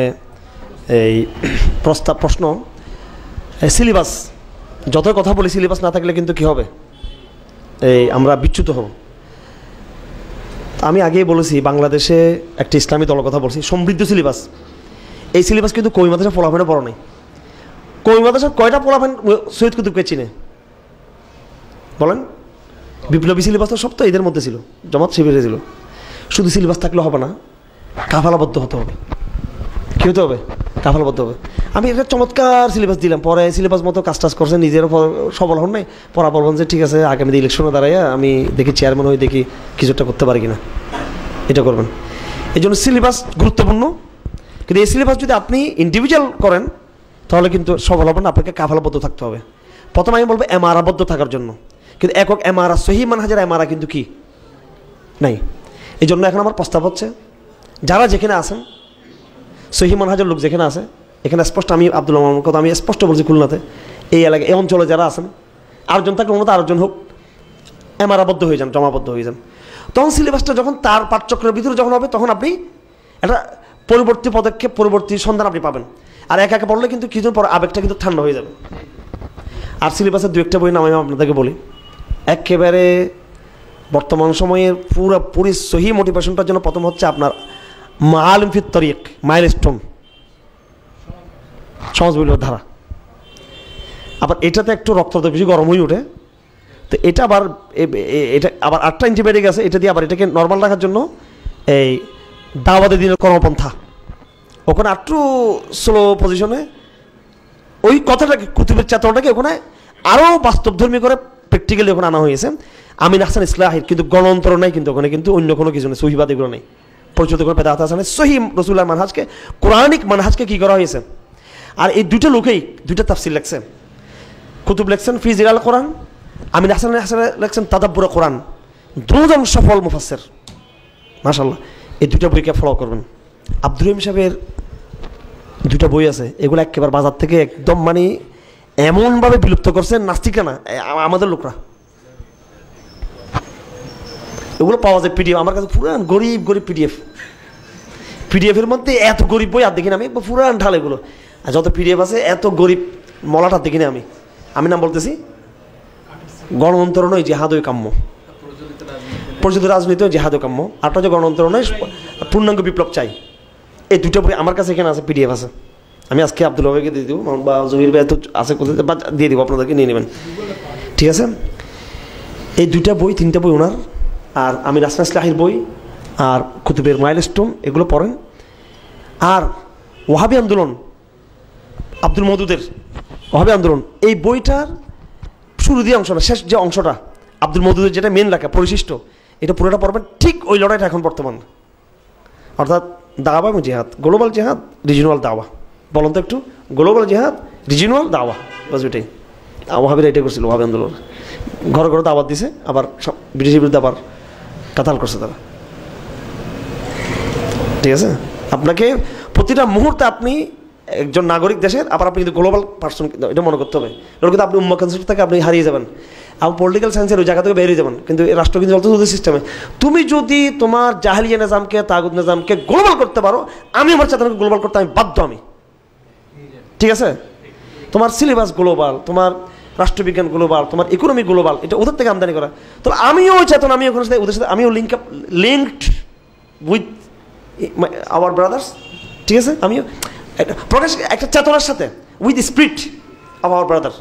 এই প্রশ্ন সিলেবাস, যতই কথা বলি সিলেবাস না থাকলে কিন্তু কি হবে, এই আমরা বিচ্যুত হব। আমি আগেই বলেছি বাংলাদেশে একটা ইসলামী দলের কথা বলছি, সমৃদ্ধ সিলেবাস। এই সিলেবাস কিন্তু কই মাদ্রাসা পোলাফেনে পড়া নেই। কই মাদ্রাসা কয়টা পোলাফেন সৈয়দ কুতুবকে চিনে বলেন? বিপ্লবী সিলেবাস তো সব তো এদের মধ্যে ছিল, জামাত শিবিরে ছিল। শুধু সিলেবাস থাকলে হবে না, কাফালাবদ্ধ হতে হবে। কী হতে হবে? কাফালবদ্ধ হবে। আমি একটা চমৎকার সিলেবাস দিলাম, পরে সিলেবাস মতো কাজ টাজ করছে, নিজের সবল হন নাই, পড়া বলবেন যে ঠিক আছে আগামী ইলেকশনে দাঁড়াইয়া আমি দেখি চেয়ারম্যান হয়ে দেখি কিছুটা করতে পারি কিনা, এটা করবেন। এই জন্য সিলেবাস গুরুত্বপূর্ণ, কিন্তু এই সিলেবাস যদি আপনি ইন্ডিভিজুয়াল করেন তাহলে কিন্তু সফল হবেন, আপনাকে কাফালবদ্ধ থাকতে হবে। প্রথমে আমি বলবো এমআরাবদ্ধ থাকার জন্য, কিন্তু একক এমআরা সহি মানহাজের এমআরা কিন্তু কি নাই। এই জন্য এখন আমার প্রস্তাব হচ্ছে যারা যেখানে আছেন, সহি মানহাজের লোক যেখানে আছে, এখানে স্পষ্ট আমি আব্দুল মামুনের কথা আমি স্পষ্ট বলছি, খুলনাতে এই এলাকায় এই অঞ্চলে যারা আছেন, আরেকজন থাকলে মূলত আরেকজন হোক, এমআরাবদ্ধ হয়ে যান, জমাবদ্ধ হয়ে যান। তখন সিলেবাসটা যখন তার পাঠচক্রের ভিতরে যখন হবে তখন আপনি একটা পরবর্তী পদক্ষেপ, পরবর্তী সন্ধান আপনি পাবেন। আর একা একা পড়লে কিন্তু কিছুদিন পর আবেগটা কিন্তু ঠান্ডা হয়ে যাবে। আর সিলেবাসের দু একটা বই নাম আমি আপনাদেরকে বলি, একেবারে বর্তমান সময়ের পুরোপুরি সহি মোটিভেশনটার জন্য প্রথম হচ্ছে আপনার মাআলিম ফিত তরিক, মাইলস্টোন, সমাজ বইল ধারা। আবার এটাতে একটু রক্তটা বেশি গরম হয়ে ওঠে, তো এটা আবার এটা আবার 8টা অ্যান্টিবায়োটিক আছে, এটা দিয়ে আবার এটাকে নর্মাল রাখার জন্য এই দাওয়াতের দিনের কর্মপন্থা, ওখানে একটু স্লো পজিশনে ওই কথাটাকে কুতুবের চেতনাটাকে ওখানে আরও বাস্তবধর্মী করে প্র্যাকটিক্যালি ওখানে আনা হয়েছে। আমিন আহসান ইসলাহির কিন্তু গণতন্ত্র নাই, কিন্তু ওখানে কিন্তু অন্য কোনো কিছু নেই, সহিবাদ এগুলো নেই, পরিচিত করে বেদাত হাসানের সহি রসুল্লাহ মানহাজকে, কোরআনিক মানহাজকে কী করা হয়েছে। আর এই দুটো লোকেই দুইটা তাফসির লেখছেন, কুতুব লেখছেন ফি জিলাল কোরআন, আমিন আহসান লেখছেন তাদাব্বুরে কোরআন, দুজন সফল মুফাসসির মাশাআল্লাহ। এই দুটো বইকে ফলো করবেন। আব্দুল রহিম সাহেবের দুটো বই আছে, এগুলো একেবারে বাজার থেকে একদম মানে এমনভাবে বিলুপ্ত করছে নাস্তিকরা না, আমাদের লোকরা। এগুলো পাওয়া যায় পিডিএফ, আমার কাছে পুরান গরিব গরিব পিডিএফের মধ্যে এত গরিব বই আর দেখি না আমি, পুরান ঢাল এগুলো। আর যত পিডিএফ আছে এত গরিব মলাটা দেখি না আমি নাম বলতেছি গণতন্ত্র নয় জেহাদই কাম্য, প্রচলিত রাজনীতি জেহাদই কাম্য, আরটা যে গণতন্ত্র নয় পূর্ণাঙ্গ বিপ্লব চাই। এই দুটো বই আমার কাছে এখানে আছে, পিডিএফ আছে, আমি আজকে আব্দুল ওয়াহাবকে দিয়ে দিব বা জহির ভাই তো আছে কোথায় বা দিয়ে দিব, আপনাদেরকে নিয়ে নেবেন, ঠিক আছে। এই দুইটা বই, তিনটা বই ওনার, আর আমিন আহসান ইসলাহির বই আর কুতুবের মাইলস্টোন এগুলো পড়েন। আর ওয়াহাবি আন্দোলন, আব্দুল মওদুদের ওয়াহাবি আন্দোলন, এই বইটার শুরু দিয়ে অংশটা, শেষ যে অংশটা আব্দুল মওদুদের যেটা মেন লেখা পরিশিষ্ট, এটা পুরোটা পড়বেন। ঠিক ওই লড়াইটা এখন বর্তমান, অর্থাৎ দাওয়া এবং জেহাদ, গ্লোবাল জেহাদ, রিজিনাল দাওয়া। বলুন তো একটু, গ্লোবাল জেহাদ, রিজিনাল দাওয়া, বাস এটাই। ওয়াহাবিরা এটাই করছিল, ওয়াহাবি আন্দোলন ঘরে ঘরে দাওয়াত দিছে, আবার ব্রিটিশের বিরুদ্ধে আবার কাতাল করছে তারা, ঠিক আছে। আপনাকে প্রতিটা মুহূর্তে আপনি একজন নাগরিক দেশের, আবার আপনি কিন্তু গ্লোবাল পার্সন, এটা মনে করতে হবে। এবার কিন্তু আপনি উম্মা কনসেপ্ট থেকে আপনি হারিয়ে যাবেন, আপনি পলিটিক্যাল সায়েন্সের ওই জায়গা থেকে বেরিয়ে যাবেন। কিন্তু এই রাষ্ট্র কিন্তু চলতে চলতে সিস্টেমে, তুমি যদি তোমার জাহেলিয়া নিজামকে, তাগুত নিজামকে গ্লোবাল করতে পারো, আমি আমার চেতনাকে গ্লোবাল করতে আমি বাধ্য, আমি, ঠিক আছে। তোমার সিলেবাস গ্লোবাল, তোমার রাষ্ট্রবিজ্ঞান গ্লোবাল, তোমার ইকোনমি গ্লোবাল, এটা ওদের থেকে আমদানি করা। তাহলে আমিও ওই চেতনা, আমি ওখানে সাথে ওদের সাথে আমিও লিঙ্কড উইথ আওয়ার ব্রাদার্স, ঠিক আছে। আমিও প্রকাশ একটা চেতনার সাথে, with spirit of our brother,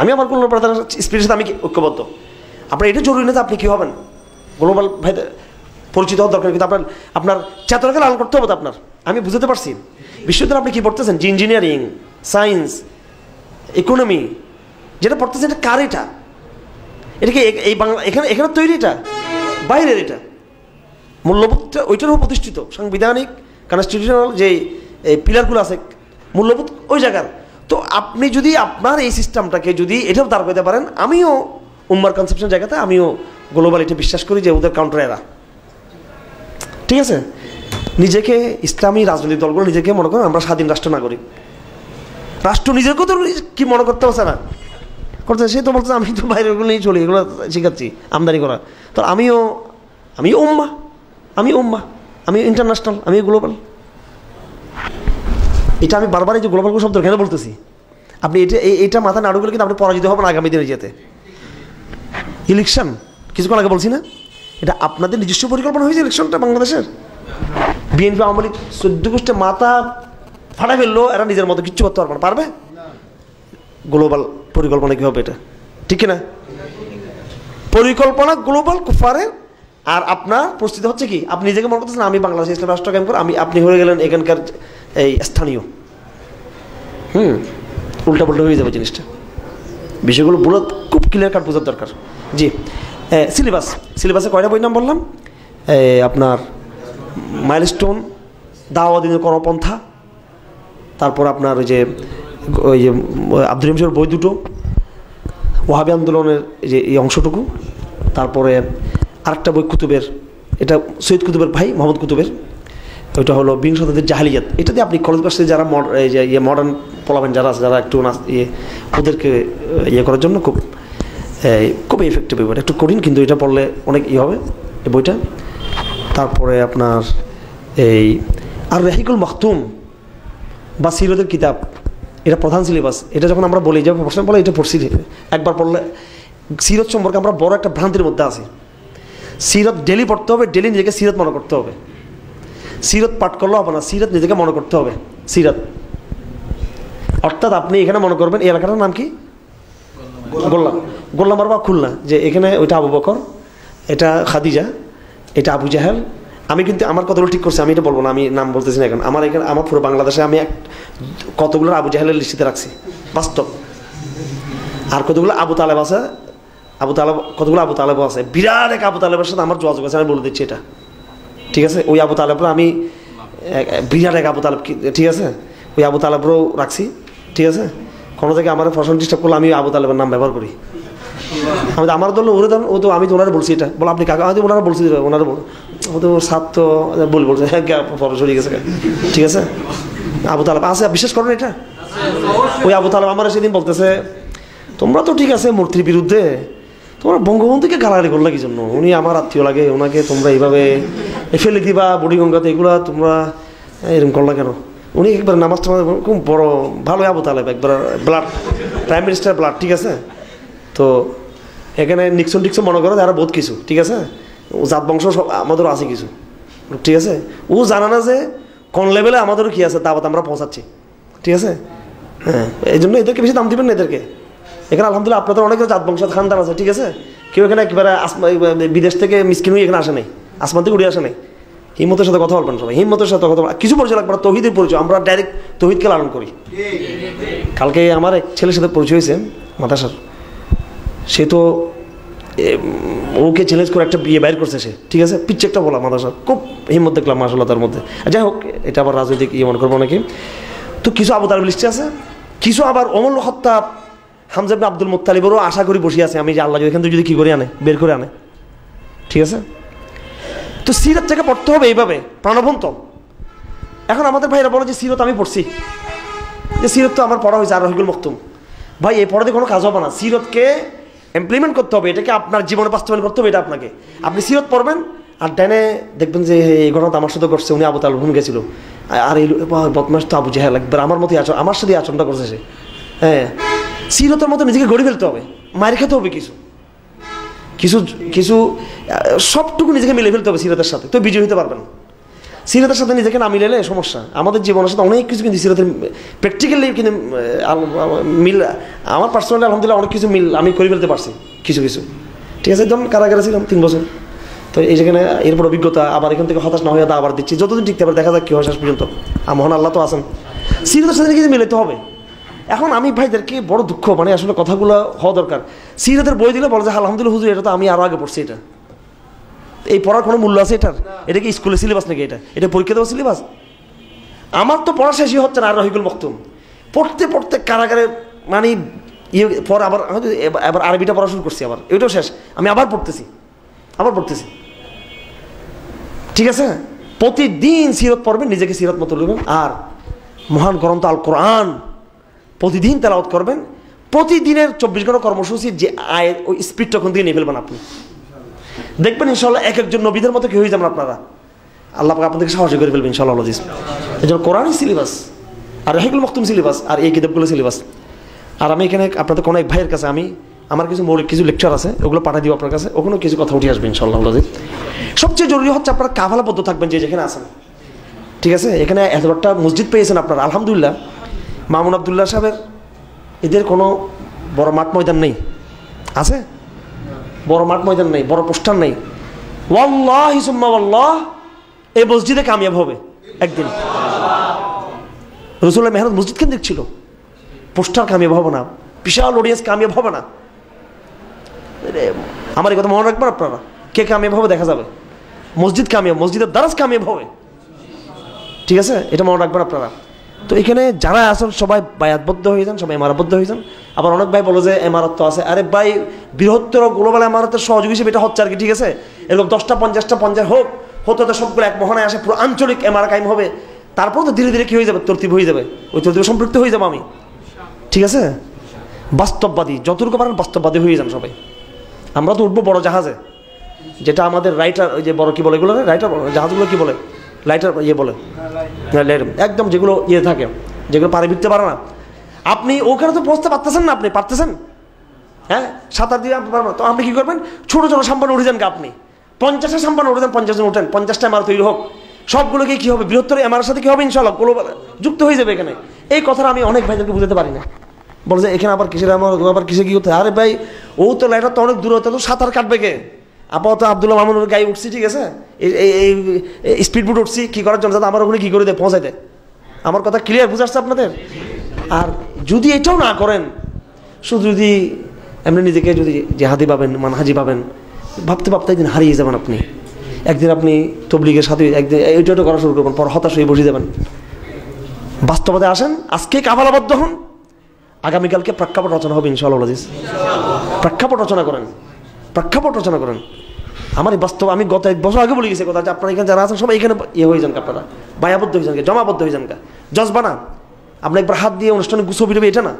আমি আমার কোনো ব্রাদার স্পিরিটের সাথে আমি ঐক্যবদ্ধ। আপনার এটা জরুরি না যে আপনি কী হবেন গ্লোবাল ভাই পরিচিত হওয়ার দরকার, কিন্তু আপনার চেতনাকে লালন করতে হবে তো আপনার। আমি বুঝতে পারছি বিশ্ববিদ্যালয়ে আপনি কী পড়তেছেন, যে ইঞ্জিনিয়ারিং, সায়েন্স, ইকোনমি যেটা পড়তেছেন, এটা কার? এটা কি এই বাংলা এখানে তৈরি, এটা বাইরের, এটা মূল্যবোধটা ওইটার উপর প্রতিষ্ঠিত, সাংবিধানিক কনস্টিটিউশনাল যে পিলারগুলো আছে মূল্যবোধ ওই জায়গার। তো আপনি যদি আপনার এই সিস্টেমটাকে যদি এটাও দাঁড় করতে পারেন, আমিও উম্মার কনসেপশন জায়গাতে আমিও গ্লোবাল এটা বিশ্বাস করি যে ওদের কাউন্টার এরা, ঠিক আছে। নিজেকে ইসলামী রাজনৈতিক দলগুলো নিজেকে মনে করেন আমরা স্বাধীন রাষ্ট্র নাগরিক, রাষ্ট্র নিজেকেও তো কি মনে করতে পারছে না, করতে সে তো বলছে আমি তো বাইরেগুলো নিয়ে চলি, এগুলো শিখাচ্ছি আমদানি করা। তো আমিও উম্মা, আমি ইন্টারন্যাশনাল, আমি গ্লোবাল। এটা আমি বারবার এই যে গ্লোবাল শব্দ কেন বলতেছি, আপনি এটা মাথা নাড়ু গেলে কিন্তু আপনি পরাজিত হবেন আগামী দিনে যেতে। ইলেকশন কিছুক্ষণ আগে বলছি না, এটা আপনাদের নিজস্ব পরিকল্পনা হয়েছে ইলেকশনটা বাংলাদেশের। বিএনপি আওয়ামী লীগ 14 গোষ্ঠী মাথা ফাটা ফেললো, এরা নিজের মতো কিচ্ছু করতে পারবে? গ্লোবাল পরিকল্পনা কী হবে এটা, ঠিক না? পরিকল্পনা গ্লোবাল কুফারের। আর আপনার পরিস্থিতি হচ্ছে কি, আপনি নিজেকে মনে করতেছেন আমি বাংলাদেশ ইসলাম রাষ্ট্র কায়েম করে আপনি হয়ে গেলেন এখানকার এই স্থানীয়, উল্টাপাল্টা হয়ে যাবে জিনিসটা। বিষয়গুলো বলে খুব ক্লিয়ার কাট বোঝার দরকার। জি, সিলেবাসে কয়টা বই নাম বললাম? আপনার মাইলস্টোন, দাওয়া দিনের কর্মপন্থা, তারপর আপনার ওই যে আব্দুল রহিম সাহেবের বই দুটো, ওয়াহাবি আন্দোলনের যে এই অংশটুকু, তারপরে আরেকটা বই কুতুবের, এটা সৈয়দ কুতুবের ভাই মোহাম্মদ কুতুবের, ওইটা হলো বিংশ শতাব্দীর জাহিলিয়াত। এটা দিয়ে আপনি কলেজ পাশে যারা মডার্ন পোলাবেন যারা আছে, যারা একটু ওদেরকে করার জন্য খুব এফেক্টিভ বই, একটু কঠিন কিন্তু এটা পড়লে অনেক হবে এই বইটা। তারপরে আপনার আর রাহিকুল মাখতুম বা সিরতের কিতাব, এটা প্রধান সিলেবাস। এটা যখন আমরা বলি যে প্রশ্ন বলে এটা পড়ছি, একবার পড়লে সিরত সম্পর্কে আমরা বড় একটা ভ্রান্তির মধ্যে আছি। সিরত ডেলি পড়তে হবে, ডেলি নিজেকে সিরত মনে করতে হবে। সিরত পাঠ করলেও হবে না, সিরত নিজেকে মনে করতে হবে। সিরত অর্থাৎ আপনি এখানে মনে করবেন এই এলাকাটার নাম কি, গোল্লামার বা খুলনা, যে এখানে ওইটা আবু বকর, এটা খাদিজা, এটা আবু জাহেল। আমি কিন্তু আমার কতগুলো ঠিক করছি, আমি এটা বলবো না, আমি নাম বলতেছি না এখন। আমার পুরো বাংলাদেশে আমি কতগুলো আবু জাহেলের লিস্টিতে রাখছি বাস্তব। আর কতগুলো আবু তালেব আছে, কতগুলো আবু তালেবও আছে। বিরাট এক আবু তালেবের সাথে আমার যোগাযোগ আছে, আমি বলে দিচ্ছি এটা, ঠিক আছে? ওই আবু তালেবরা আমি বিরাট এক আবু তালেব, ঠিক আছে? ওই আবু তালেবরাও রাখছি, ঠিক আছে? কোনো থেকে আমার ফসল ডিস্টার্ব করলে আমি আবু তালেবের নাম ব্যবহার করি। আমি আমার ধরুন ওরে ধরুন, ও তো আমি তো ওনারা বলছি এটা, বলো আপনি কাকা, হয়তো ওনারা বলছি, ওনারা ও তো সাত তো বলছে, হ্যাঁ প্রফেসর হয়ে গেছে, ঠিক আছে? আবু তালেব আছে, বিশ্বাস করেন এটা? ওই আবু তালেব আমার সেদিন বলতেছে, তোমরা তো ঠিক আছে মূর্তির বিরুদ্ধে, তোমরা বঙ্গবন্ধুকে গালাগালি করলে কি জন্য? উনি আমার আত্মীয় লাগে, ওনাকে তোমরা এইভাবে ফেলে দিবা বুড়িগঙ্গাতে, এগুলা তোমরা এরকম করলা কেন? উনি একবার নামাজ টামাজ খুব বড় ভালো আবু তালেব, একবার ব্লাড প্রাইম মিনিস্টার ব্লাড, ঠিক আছে? তো এখানে নিক্সন টিক্সন মনে করো আরো বহুত কিছু, ঠিক আছে? জাত বংশ সব আমাদেরও আছে কিছু, ঠিক আছে? ও জানা না যে কোন লেভেলে আমাদেরও কি আছে দাওয়াত আমরা পৌঁছাচ্ছি, ঠিক আছে? হ্যাঁ, এই জন্য এদেরকে বেশি দাম দিবেন না এদেরকে। এখানে আলহামদুলিল্লাহ আপনাদের অনেক জাত বংশ খানদান আছে, ঠিক আছে? কেউ এখানে একেবারে বিদেশ থেকে মিসকিন হয়ে এখানে আসে নাই, আসমান থেকে উড়ে আসে নাই। হিম্মতের সাথে কথা বলবেন সবাই, হিম্মতের সাথে কথা বলবেন। কিছু পরিচয় লাগবে না, তৌহিদের পরিচয়, আমরা ডাইরেক্ট তৌহিদকে লালন করি। কালকে আমার এক ছেলের সাথে পরিচয় হয়েছে মাদ্রাসার, সে তো ওকে চ্যালেঞ্জ করে একটা বিয়ে বাইর করছে সে, ঠিক আছে? পিচ্ছে একটা বলা মাদ্রাসা, খুব হিম্মত দেখলাম মাশাআল্লাহ তার মধ্যে। যাই হোক, এটা আবার রাজনৈতিক মনে করবো নাকি। তো কিছু আবু তালেব লিস্টে আছে, কিছু আবার অমল হত্যা হামজা ইবনে আব্দুল মুত্তালিবেরও আশা করি বসে আছে আমি যে আল্লাহ এখান থেকে যদি কী করে আনে, বের করে আনে, ঠিক আছে? তো সিরত থেকে পড়তে হবে এইভাবে প্রাণবন্ত। এখন আমাদের ভাইরা বলো যে সিরত আমি পড়ছি, যে সিরত তো আমার পড়া হয়েছে আর রহিকুল মাখতুম। ভাই এই পড়াতে কোনো কাজ হবে না, সিরতকে ইমপ্লিমেন্ট করতে হবে, এটাকে আপনার জীবনে বাস্তবায়ন করতে হবে। এটা আপনাকে, আপনি সিরত পড়বেন আর ডাইনে দেখবেন যে এই ঘটনা আমার সাথে করছে, উনি আবু তালেব গেছিল, আর এই বদমাস তো আবু জাহেল, একবার আমার মতোই আমার সাথে আচরণটা করছে সে। হ্যাঁ, সিরতের মতো নিজেকে গড়ে ফেলতে হবে, মায়ের খেতে হবে কিছু কিছু কিছু সবটুকু নিজেকে মিলে ফেলতে হবে সিরতের সাথে, তো বিজয় হতে পারবেন। সিরতের সাথে নিজেকে না মিলালে সমস্যা। আমাদের জীবনের সাথে অনেক কিছু কিন্তু সিরতের প্র্যাকটিক্যালি কিন্তু মিল, আমার পার্সোনালি আলহামদুলিল্লাহ অনেক কিছু মিল আমি করে ফেলতে পারছি কিছু কিছু, ঠিক আছে? একদম কারাগারে ছিলাম 3 বছর, তো এই যেখানে এরপর অভিজ্ঞতা, আবার এখান থেকে হতাশ না হয়ে আবার দিচ্ছি, যতদিন টিকতে পারে দেখা যাক কী হয় শেষ পর্যন্ত। মহান আল্লাহ তো আছেন, সিরতের সাথে কিছু মিলাতে হবে। এখন আমি ভাইদেরকে বড় দুঃখ, মানে আসলে কথাগুলো হওয়া দরকার। সিরাতের বই দিলে বলে যে আলহামদুলিল্লাহ হুজুর এটা তো আমি আরও আগে পড়ছি, এটা এই পড়ার কোনো মূল্য আছে এটার? এটা কি স্কুলের সিলেবাস নাকি? এটা পরীক্ষা দেওয়ার সিলেবাস? আমার তো পড়া শেষই হচ্ছে না। আর রহিকুল মাখতুম পড়তে পড়তে কারাগারে মানে পর আবার এবার আরবিটা পড়া শুরু করছি, আবার এটাও শেষ, আমি আবার পড়তেছি। ঠিক আছে, প্রতিদিন সিরত পড়বেন, নিজেকে সিরত মতো নেবেন। আর মহান গ্রন্থ আল কোরআন প্রতিদিন তেলাওয়াত করবেন। প্রতিদিনের 24 ঘন্টা কর্মসূচি যে আয়ের ওই স্পিডটা ওখান থেকে নিয়ে ফেলবেন আপনি, দেখবেন ইনশাল্লাহ এক একজন নবীদের মতো কি হয়ে যাবেন আপনারা। আল্লাহ পাক আপনাদেরকে সাহায্য করে ফেলবেন ইনশাআল্লাহ। এই জন্য কোরআনই সিলেবাস, আর রহিকুল মাখতুম সিলেবাস, আর এই কিতাবগুলো সিলেবাস। আর আমি এখানে আপনাদের কোনো এক ভাইয়ের কাছে আমার কিছু মৌলিক কিছু লেকচার আছে, ওগুলো পাঠিয়ে দিব আপনার কাছে, ওখানেও কিছু কথা উঠে আসবে ইনশাআল্লাহ। সবচেয়ে জরুরি হচ্ছে আপনারা কাফালাবদ্ধ থাকবেন যে যেখানে আছেন, ঠিক আছে? এখানে এতটা মসজিদ পেয়েছেন আপনারা আলহামদুলিল্লাহ। মামুন আবদুল্লাহ সাহেবের এদের কোনো বড় মাঠ ময়দান নেই, আছে বড় মাঠ ময়দান নেই, বড় পোস্টার নেই। ওয়াল্লাহি সুম্মা ওয়াল্লাহ এই মসজিদে কামিয়াব হবে একদিন, রাসূলুল্লাহ মেহরাজ মসজিদ কেন্দ্রিক ছিল, পোস্টার কামিয়াব হবে না, বিশাল অডিয়েন্স কামিয়াব হবে না। আমার এই কথা মনে রাখবেন আপনারা, কে কামিয়াব হবে দেখা যাবে। মসজিদ কামিয়াব, মসজিদের দারাজ কামিয়াব হবে, ঠিক আছে, এটা মনে রাখবেন আপনারা। তো এখানে যারা আছেন সবাই বায়াতবদ্ধ হয়ে যান, সবাই এমারতবদ্ধ হয়ে যান। আবার অনেক ভাই বলো যে এমারত তো আছে, আরে ভাই বৃহত্তর গ্লোবাল এমারতের সহযোগী হিসেবে এটা হচ্ছে আর কি, ঠিক আছে। এরকম 10টা 50টা 50 হোক, হতে তো সবগুলো এক মহানায় আসে, পুরো আঞ্চলিক এমারা কায়েম হবে। তারপর তো ধীরে ধীরে কি হয়ে যাবে, তরতিব হয়ে যাবে, ওই তরতিবে সম্পৃক্ত হয়ে যাবো আমি, ঠিক আছে। বাস্তববাদী যতটুকু পারেন বাস্তববাদী হয়ে যান সবাই। আমরা তো উঠবো বড় জাহাজে, যেটা আমাদের রাইটার, ওই যে বড় কি বলে এগুলো, রাইটার জাহাজগুলো কি বলে, লাইটার ইয়ে বলে, একদম যেগুলো ইয়ে থাকে, যেগুলো পারে ভিড়তে পারে না। আপনি ওখানে তো পৌঁছতে পারতেছেন না, আপনি পারতেছেন, হ্যাঁ, সাঁতার দিয়ে আপনি পারবেন। তো আপনি কী করবেন, ছোটো ছোটো সাম্পান উঠে যান, আপনি 50টা সাম্পান উঠে যান, 50 জন উঠেন, 50টা এমআর তৈরি হোক, সবগুলোকে কী হবে, বৃহত্তর এমআর সাথে কী হবে, ইনশাআল্লাহ গ্লোবাল যুক্ত হয়ে যাবে এখানে। এই কথাটা আমি অনেক ভাইদেরকে বুঝতে পারি না, বলে যে এখানে আবার কিসের আমার, আবার কিসে কী করতে। আরে ভাই ও তো লাইটার তো অনেক দূর হতে, তো সাঁতার কাটবে কে। আপাতত আব্দুল্লাহ মামুনের গায়ে উঠছি, ঠিক আছে, এই স্পিড বোট উঠছি কী করার জন্য, যাতে আমার ওখানে কী করে দেয়, পৌঁছাই দেয়। আমার কথা ক্লিয়ার বুঝে আসছে আপনাদের? আর যদি এটাও না করেন, শুধু যদি এমনি নিজেকে যদি জেহাদি পাবেন, মানহাজি পাবেন, ভাবতে ভাবতে একদিন হারিয়ে যাবেন আপনি। একদিন আপনি তবলিগের সাথে একদিন এইটা করা শুরু করবেন, পর হতাশ হয়ে বসে যাবেন। বাস্তবতা আসেন, আজকে কাফালাবদ্ধ হন, আগামীকালকে প্রেক্ষাপট রচনা হবে ইনশাআল্লাহ। প্রেক্ষাপট রচনা করেন, প্রেক্ষাপট রচনা করেন। আমার এই বাস্তব, আমি গত 1 বছর আগে বলে গেছি কথা, যে আপনারা এখানে যারা আছেন সবাই এখানে ইয়ে হয়ে যান, আপনারা বায়াবদ্ধ হয়ে যান, জমাবদ্ধ হয়ে যান, জজবা না। আপনি একবার হাত দিয়ে অনুষ্ঠানে গুছবি দেবে এটা না,